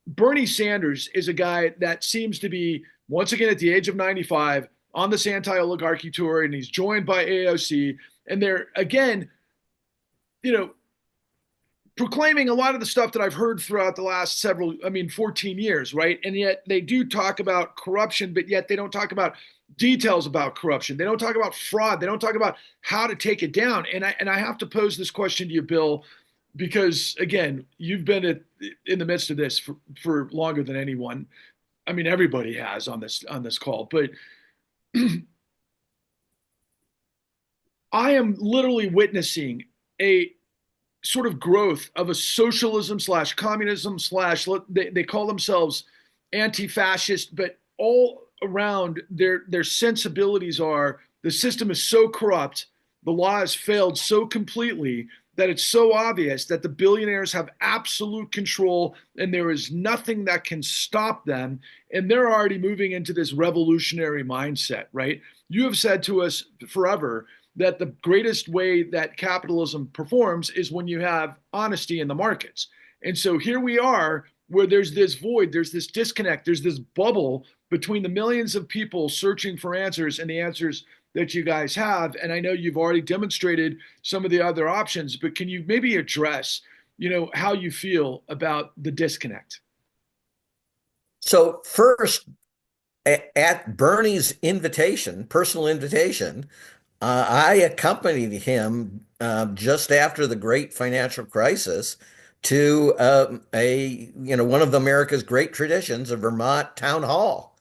Bernie Sanders is a guy that seems to be, once again, at the age of 95, on this anti oligarchy tour, and he's joined by AOC. And they're, again, you know, proclaiming a lot of the stuff that I've heard throughout the last 14 years, right? And yet they do talk about corruption, but yet they don't talk about details about corruption. They don't talk about fraud. They don't talk about how to take it down. And I have to pose this question to you, Bill, because again, you've been in the midst of this for longer than anyone. I mean, everybody has on this call, but I am literally witnessing a sort of growth of a socialism slash communism slash, they call themselves anti-fascist, but all around their sensibilities are the system is so corrupt, the law has failed so completely that it's so obvious that the billionaires have absolute control and there is nothing that can stop them. And they're already moving into this revolutionary mindset, right? You have said to us forever that the greatest way that capitalism performs is when you have honesty in the markets. And so here we are, where there's this void, there's this disconnect, there's this bubble between the millions of people searching for answers and the answers that you guys have. And I know you've already demonstrated some of the other options, but can you maybe address, how you feel about the disconnect? So first, at Bernie's invitation, personal invitation, I accompanied him just after the great financial crisis to one of America's great traditions, a Vermont town hall.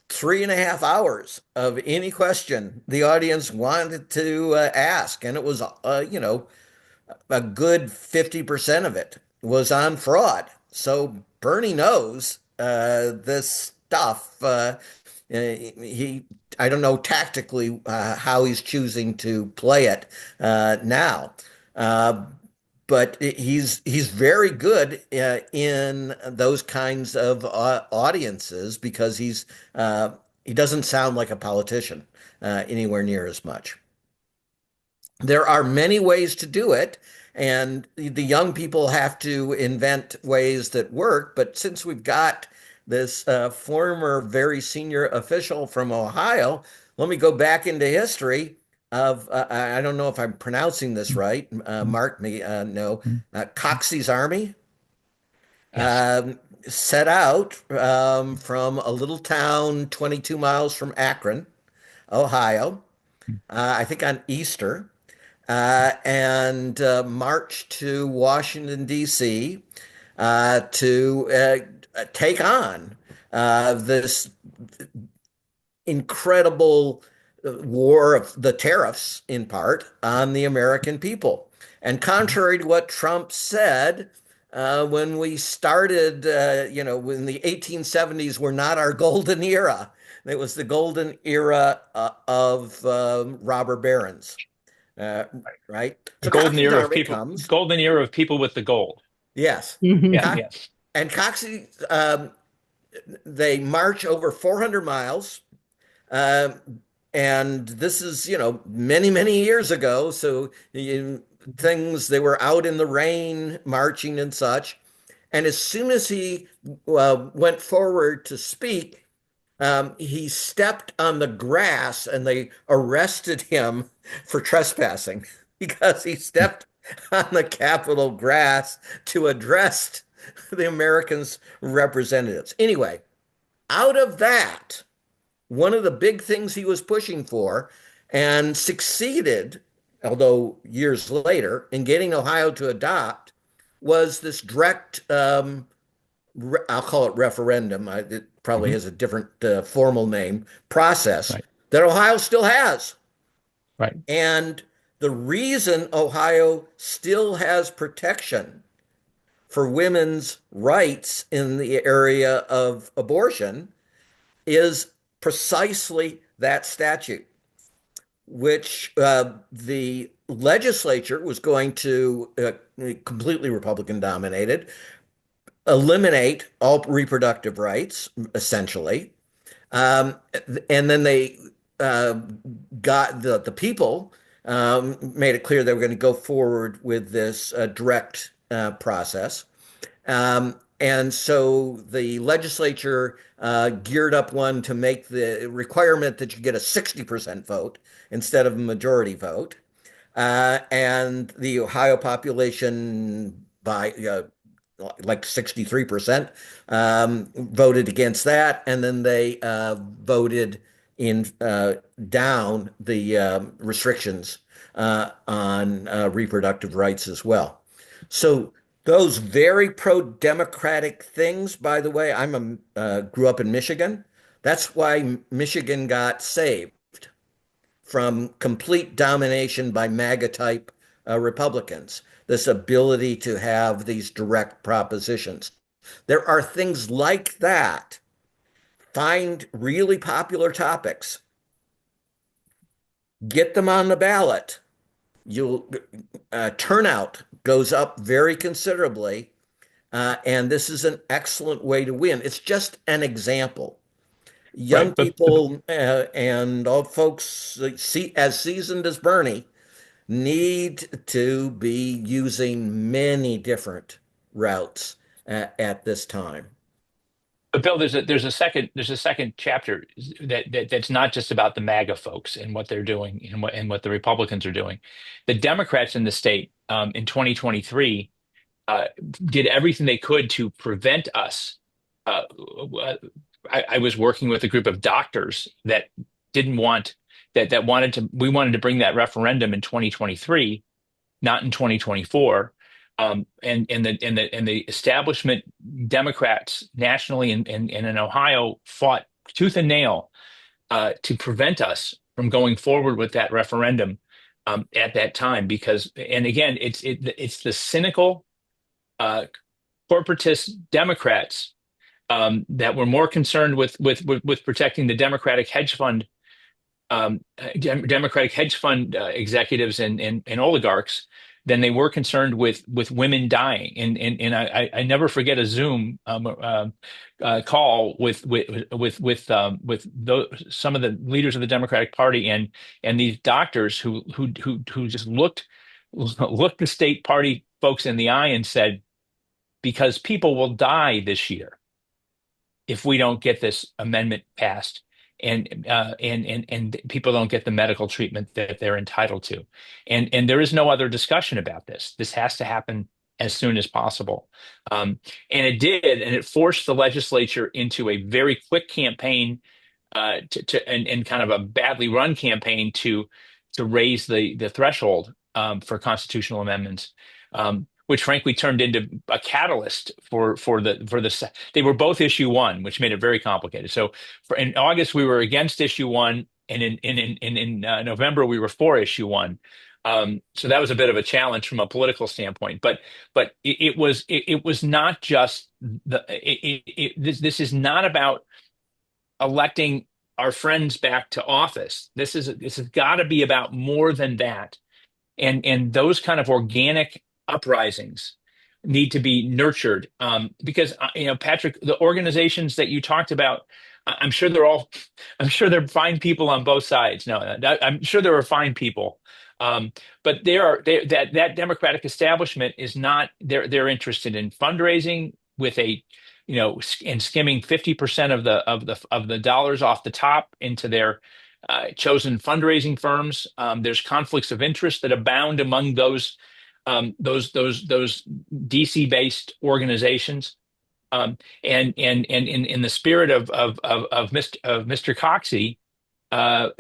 3.5 hours of any question the audience wanted to ask, and it was a good 50% of it was on fraud. So Bernie knows this stuff. He, I don't know tactically how he's choosing to play it now, but he's very good in those kinds of audiences because he doesn't sound like a politician anywhere near as much. There are many ways to do it, and the young people have to invent ways that work. But since we've got this former very senior official from Ohio, let me go back into history of, I don't know if I'm pronouncing this right, Mark may know, Coxey's Army Yes. set out from a little town 22 miles from Akron, Ohio, I think on Easter and marched to Washington, D.C. To take on this incredible war of the tariffs, in part, on the American people. And contrary to what Trump said, when we started, when the 1870s were not our golden era, it was the golden era of robber barons. Right? The So Coxey's Army comes. golden era of people with the gold. Yes. Yeah, Mhm. Co yes. and Coxey, they march over 400 miles. Um, and this is, many, many years ago. So they were out in the rain, marching and such. And as soon as he went forward to speak, he stepped on the grass and they arrested him for trespassing because he stepped on the Capitol grass to address the Americans' representatives. Anyway, out of that, one of the big things he was pushing for and succeeded, although years later, in getting Ohio to adopt was this direct I'll call it referendum. It probably Hmm. has a different formal name process Right. that Ohio still has. Right. And the reason Ohio still has protection for women's rights in the area of abortion is precisely that statute, which the legislature was going to, completely Republican dominated, eliminate all reproductive rights, essentially. Um, and then they uh, got the people made it clear they were going to go forward with this direct process. And so the legislature geared up one to make the requirement that you get a 60% vote instead of a majority vote. And the Ohio population by like 63% voted against that. And then they voted in down the restrictions on reproductive rights as well. So those very pro-democratic things, by the way, grew up in Michigan. That's why Michigan got saved from complete domination by MAGA type Republicans, this ability to have these direct propositions. There are things like that. Find really popular topics, get them on the ballot. You'll turnout goes up very considerably, and this is an excellent way to win. It's just an example. Young Right. people and old folks, as seasoned as Bernie, need to be using many different routes at this time. But Bill, there's a second chapter that's not just about the MAGA folks and what they're doing and what the Republicans are doing. The Democrats in the state in 2023 uh, did everything they could to prevent us. Uh, I was working with a group of doctors that didn't want that wanted to. We wanted to bring that referendum in 2023, not in 2024. And the establishment Democrats nationally and in Ohio fought tooth and nail to prevent us from going forward with that referendum at that time. Because, and again, it's the cynical uh, corporatist Democrats that were more concerned with protecting the Democratic hedge fund executives and oligarchs than they were concerned with women dying. And I never forget a Zoom call with some of the leaders of the Democratic Party and these doctors who just looked the state party folks in the eye and said, because people will die this year if we don't get this amendment passed and people don't get the medical treatment that they're entitled to. And there is no other discussion about this. This has to happen as soon as possible. And it did, and it forced the legislature into a very quick campaign and kind of a badly run campaign to raise the threshold for constitutional amendments. Which frankly turned into a catalyst for the they were both issue one, which made it very complicated. So in August we were against issue one, and in November we were for issue one. So that was a bit of a challenge from a political standpoint, but it was not just this is not about electing our friends back to office. This has got to be about more than that, and those kind of organic uprisings need to be nurtured because Patrick, the organizations that you talked about, I'm sure I'm sure they're fine people on both sides. No, I'm sure there are fine people, but that Democratic establishment is not. They're interested in fundraising with and skimming 50% of the dollars off the top into their chosen fundraising firms. There's conflicts of interest that abound among those DC-based organizations. And in the spirit of Mr. Coxey,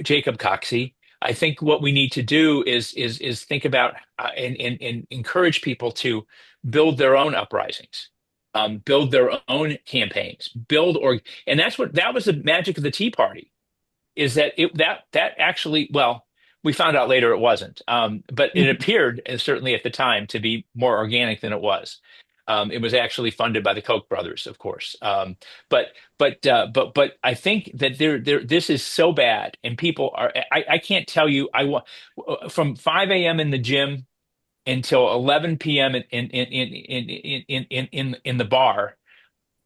Jacob Coxey, I think what we need to do is think about and encourage people to build their own uprisings, build their own campaigns, and that was the magic of the Tea Party, is that actually, well, we found out later it wasn't, but it appeared certainly at the time to be more organic than it was. It was actually funded by the Koch brothers, of course. But I think that this is so bad, and people are. I can't tell you. From 5 a.m. in the gym until 11 p.m. in the bar.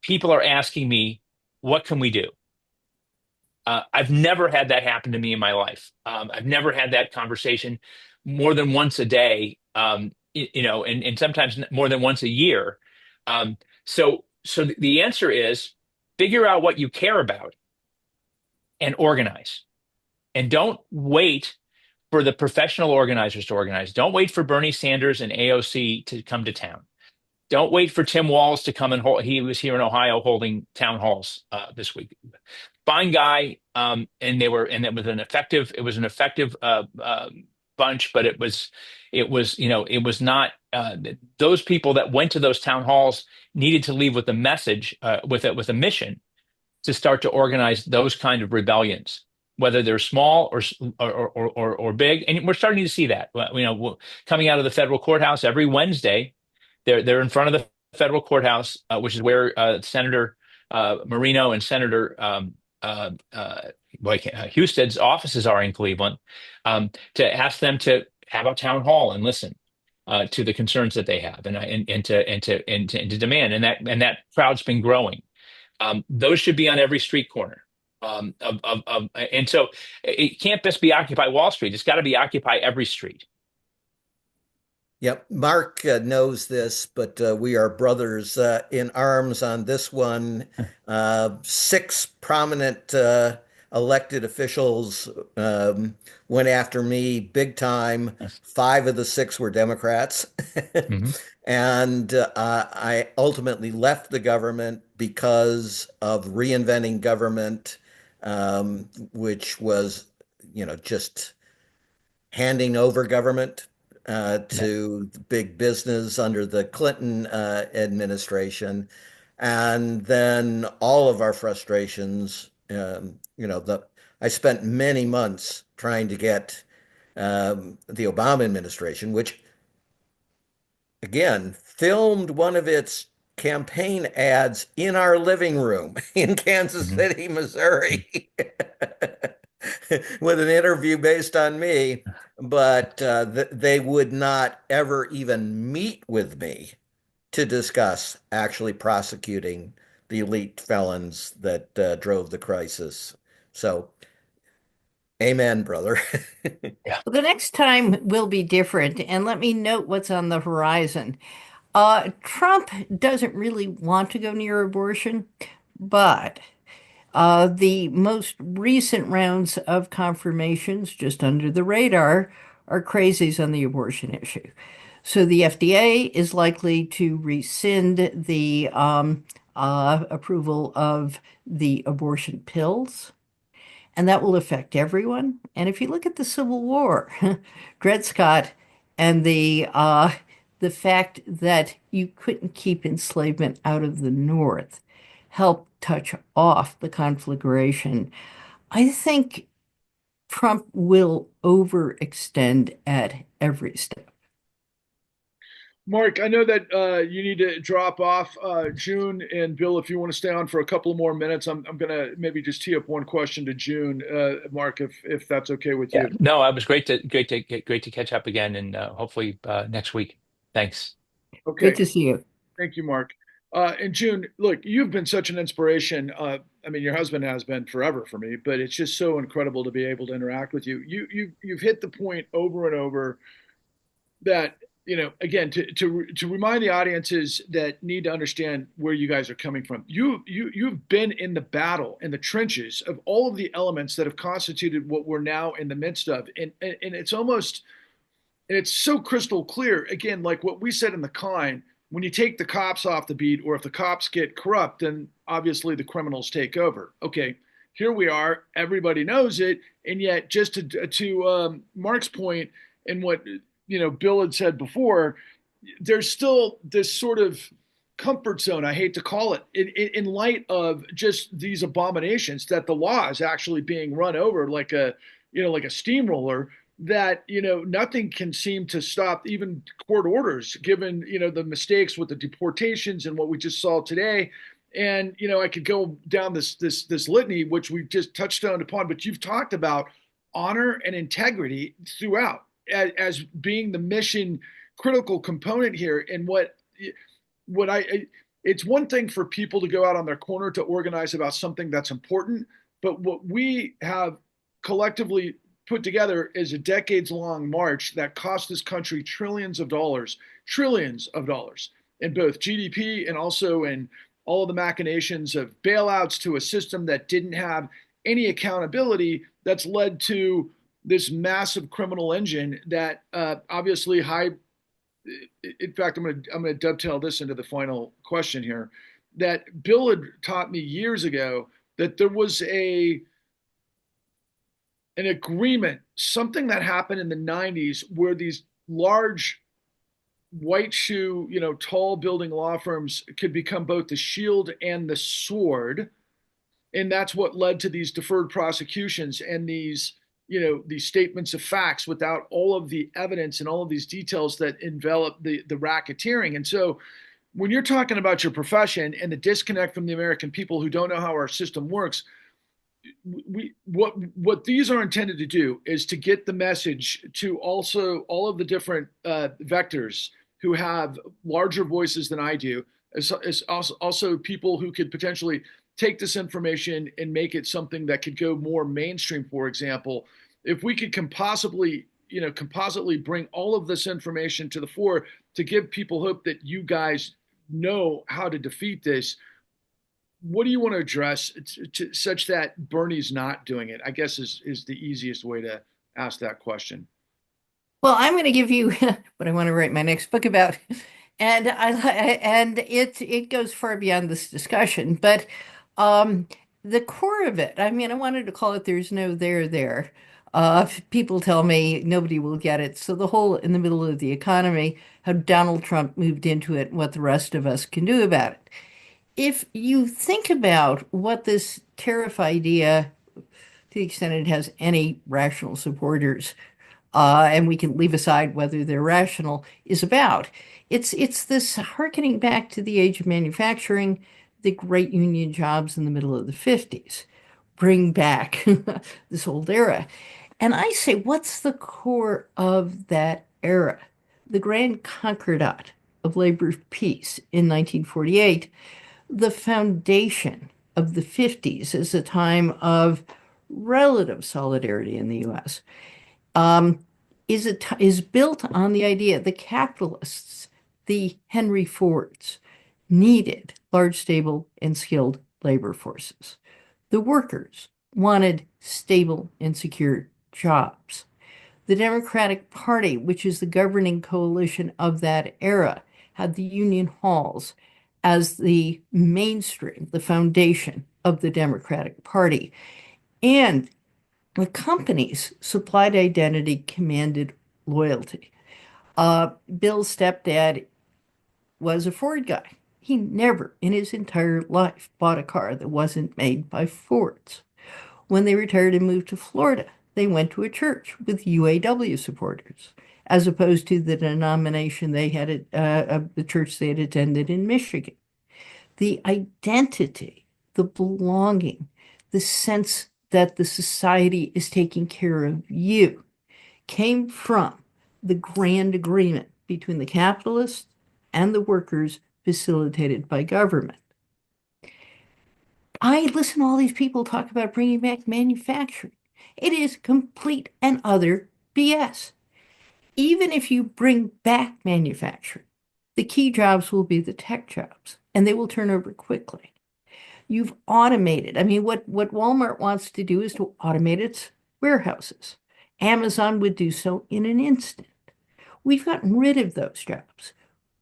People are asking me, "What can we do?" I've never had that happen to me in my life. I've never had that conversation more than once a day, and sometimes more than once a year. So the answer is figure out what you care about and organize. And don't wait for the professional organizers to organize. Don't wait for Bernie Sanders and AOC to come to town. Don't wait for Tim Walz to come and hold. He was here in Ohio holding town halls this week. Fine guy, and it was an effective. It was an effective bunch, but it was not. Those people that went to those town halls needed to leave with a message, with a mission to start to organize those kind of rebellions, whether they're small or big. And we're starting to see that. Coming out of the federal courthouse every Wednesday. They're in front of the federal courthouse, which is where Senator Marino and Senator Husted's offices are in Cleveland, to ask them to have a town hall and listen to the concerns that they have, and to demand. And that crowd's been growing. Those should be on every street corner. And so it can't just be Occupy Wall Street. It's got to be Occupy every street. Yep, Mark knows this, but we are brothers in arms on this one. Six prominent elected officials went after me big time. Five of the six were Democrats. Mm-hmm. And I ultimately left the government because of reinventing government, which was, just handing over government to big business under the Clinton administration. And then all of our frustrations, I spent many months trying to get the Obama administration, which again filmed one of its campaign ads in our living room in Kansas Mm-hmm. City, Missouri. With an interview based on me, but they would not ever even meet with me to discuss actually prosecuting the elite felons that drove the crisis. So, amen, brother. Yeah. Well, the next time will be different, and let me note what's on the horizon. Trump doesn't really want to go near abortion, but the most recent rounds of confirmations, just under the radar, are crazies on the abortion issue. So the FDA is likely to rescind the approval of the abortion pills, and that will affect everyone. And if you look at the Civil War, Dred Scott and the fact that you couldn't keep enslavement out of the North helped touch off the conflagration. I think Trump will overextend at every step. Mark, I know that you need to drop off. June and Bill, if you want to stay on for a couple more minutes, I'm going to maybe just tee up one question to June, Mark, if that's okay with Yeah. you. No, it was great to catch up again, and hopefully next week. Thanks. Good Okay. to see you. Thank you, Mark. And June, look, you've been such an inspiration. I mean, your husband has been forever for me, but it's just so incredible to be able to interact with you. You've hit the point over and over that, again, to remind the audiences that need to understand where you guys are coming from. You've been in the battle, in the trenches of all of the elements that have constituted what we're now in the midst of, and it's so crystal clear. Again, like what we said in the kind, when you take the cops off the beat, or if the cops get corrupt, then obviously the criminals take over. Okay, here we are. Everybody knows it, and yet, just to Mark's point, and what Bill had said before, there's still this sort of comfort zone, I hate to call it, in light of just these abominations, that the law is actually being run over like a steamroller that, nothing can seem to stop even court orders, given, the mistakes with the deportations and what we just saw today. And, I could go down this litany, which we just touched on upon, but you've talked about honor and integrity throughout as being the mission critical component here. And what I it's one thing for people to go out on their corner to organize about something that's important, but what we have collectively put together is a decades long march that cost this country trillions of dollars in both GDP and also in all of the machinations of bailouts to a system that didn't have any accountability, that's led to this massive criminal engine that obviously high. In fact, I'm going to dovetail this into the final question here. That Bill had taught me years ago that there was an agreement, something that happened in the 90s where these large white shoe, tall building law firms could become both the shield and the sword. And that's what led to these deferred prosecutions and these statements of facts without all of the evidence and all of these details that envelop the racketeering. And so when you're talking about your profession and the disconnect from the American people who don't know how our system works, what these are intended to do is to get the message to also all of the different vectors who have larger voices than I do, as also people who could potentially take this information and make it something that could go more mainstream. For example, if we could compositely bring all of this information to the fore to give people hope that you guys know how to defeat this, what do you want to address such that Bernie's not doing it? I guess is the easiest way to ask that question. Well, I'm going to give you what I want to write my next book about, and it goes far beyond this discussion. But um, the core of it, I mean, I wanted to call it "There's no there there." People tell me nobody will get it. So the whole in the middle of the economy, how Donald Trump moved into it, and what the rest of us can do about it. If you think about what this tariff idea, to the extent it has any rational supporters, and we can leave aside whether they're rational, is about. It's this harkening back to the age of manufacturing, the great union jobs in the middle of the 50s, bring back this old era. And I say, what's the core of that era? The grand concordat of labor peace in 1948, the foundation of the 50s as a time of relative solidarity in the US, um, is built on the idea the capitalists, the Henry Fords, needed large, stable, and skilled labor forces. The workers wanted stable and secure jobs. The Democratic Party, which is the governing coalition of that era, had the union halls as the mainstream, the foundation of the Democratic Party. And the companies supplied identity, commanded loyalty. Bill's stepdad was a Ford guy. He never in his entire life bought a car that wasn't made by Fords. When they retired and moved to Florida, they went to a church with UAW supporters, as opposed to the denomination they had of the church they had attended in Michigan. The identity, the belonging, the sense that the society is taking care of you came from the grand agreement between the capitalists and the workers facilitated by government. I listen to all these people talk about bringing back manufacturing. It is complete and utter BS. Even if you bring back manufacturing, the key jobs will be the tech jobs, and they will turn over quickly. You've automated. I mean, what Walmart wants to do is to automate its warehouses. Amazon would do so in an instant. We've gotten rid of those jobs.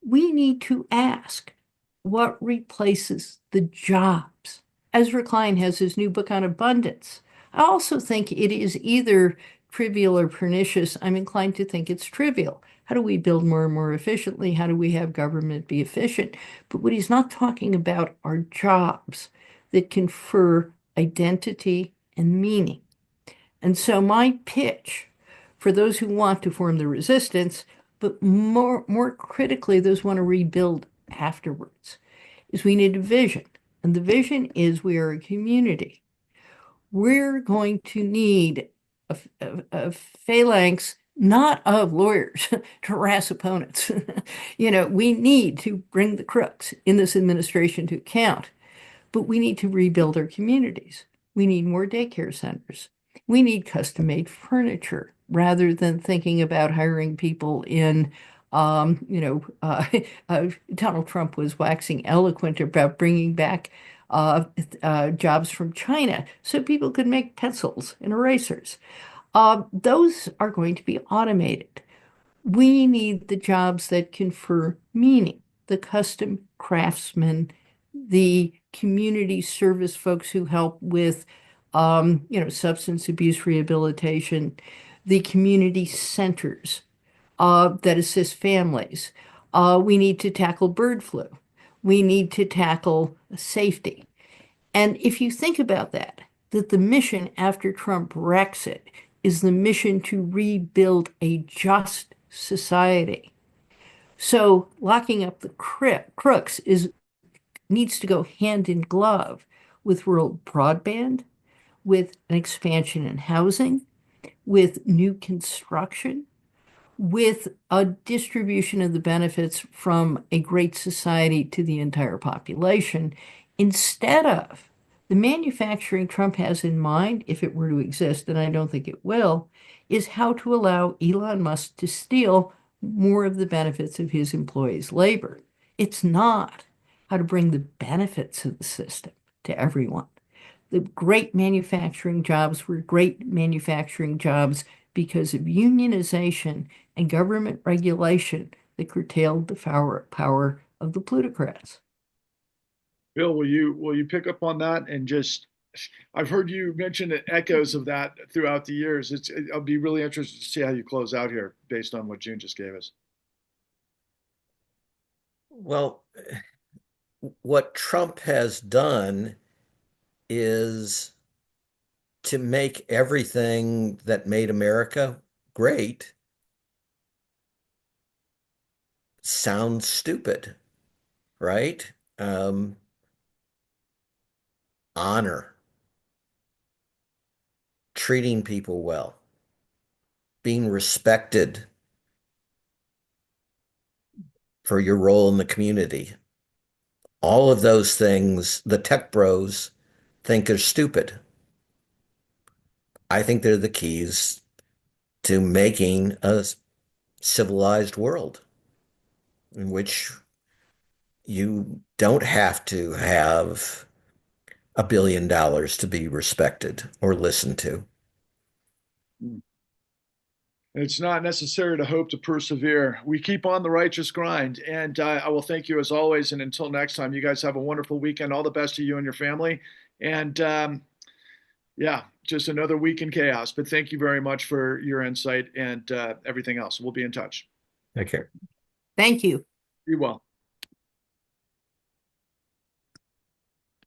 We need to ask what replaces the jobs. Ezra Klein has his new book on abundance. I also think it is either trivial or pernicious. I'm inclined to think it's trivial. How do we build more and more efficiently? How do we have government be efficient? But what he's not talking about are jobs that confer identity and meaning. And so my pitch for those who want to form the resistance, but more critically, those who want to rebuild afterwards, is we need a vision. And the vision is we are a community. We're going to need a phalanx, not of lawyers to harass opponents. We need to bring the crooks in this administration to account, but we need to rebuild our communities. We need more daycare centers. We need custom-made furniture rather than thinking about hiring people in, um, you know, uh, Donald Trump was waxing eloquent about bringing back jobs from China so people could make pencils and erasers. Those are going to be automated. We need the jobs that confer meaning, the custom craftsmen, the community service folks who help with, substance abuse rehabilitation, the community centers that assist families. We need to tackle bird flu. We need to tackle safety. And if you think about that, that the mission after Trump wrecks it is the mission to rebuild a just society. So locking up the crooks is needs to go hand in glove with rural broadband, with an expansion in housing, with new construction, with a distribution of the benefits from a great society to the entire population, instead of the manufacturing Trump has in mind, if it were to exist, and I don't think it will, is how to allow Elon Musk to steal more of the benefits of his employees' labor. It's not how to bring the benefits of the system to everyone. The great manufacturing jobs were great manufacturing jobs because of unionization and government regulation that curtailed the power of the plutocrats. Bill, will you pick up on that and just I've heard you mention echoes of that throughout the years. I'll be really interested to see how you close out here based on what June just gave us. Well, what Trump has done is to make everything that made America great sound stupid, right? Honor, treating people well, being respected for your role in the community. All of those things the tech bros think are stupid. I think they're the keys to making a civilized world in which you don't have to have $1 billion to be respected or listened to. It's not necessary to hope to persevere. We keep on the righteous grind. And I will thank you as always. And until next time, you guys have a wonderful weekend. All the best to you and your family. And yeah, just another week in chaos. But thank you very much for your insight and everything else. We'll be in touch. Take care. Thank you. Be well.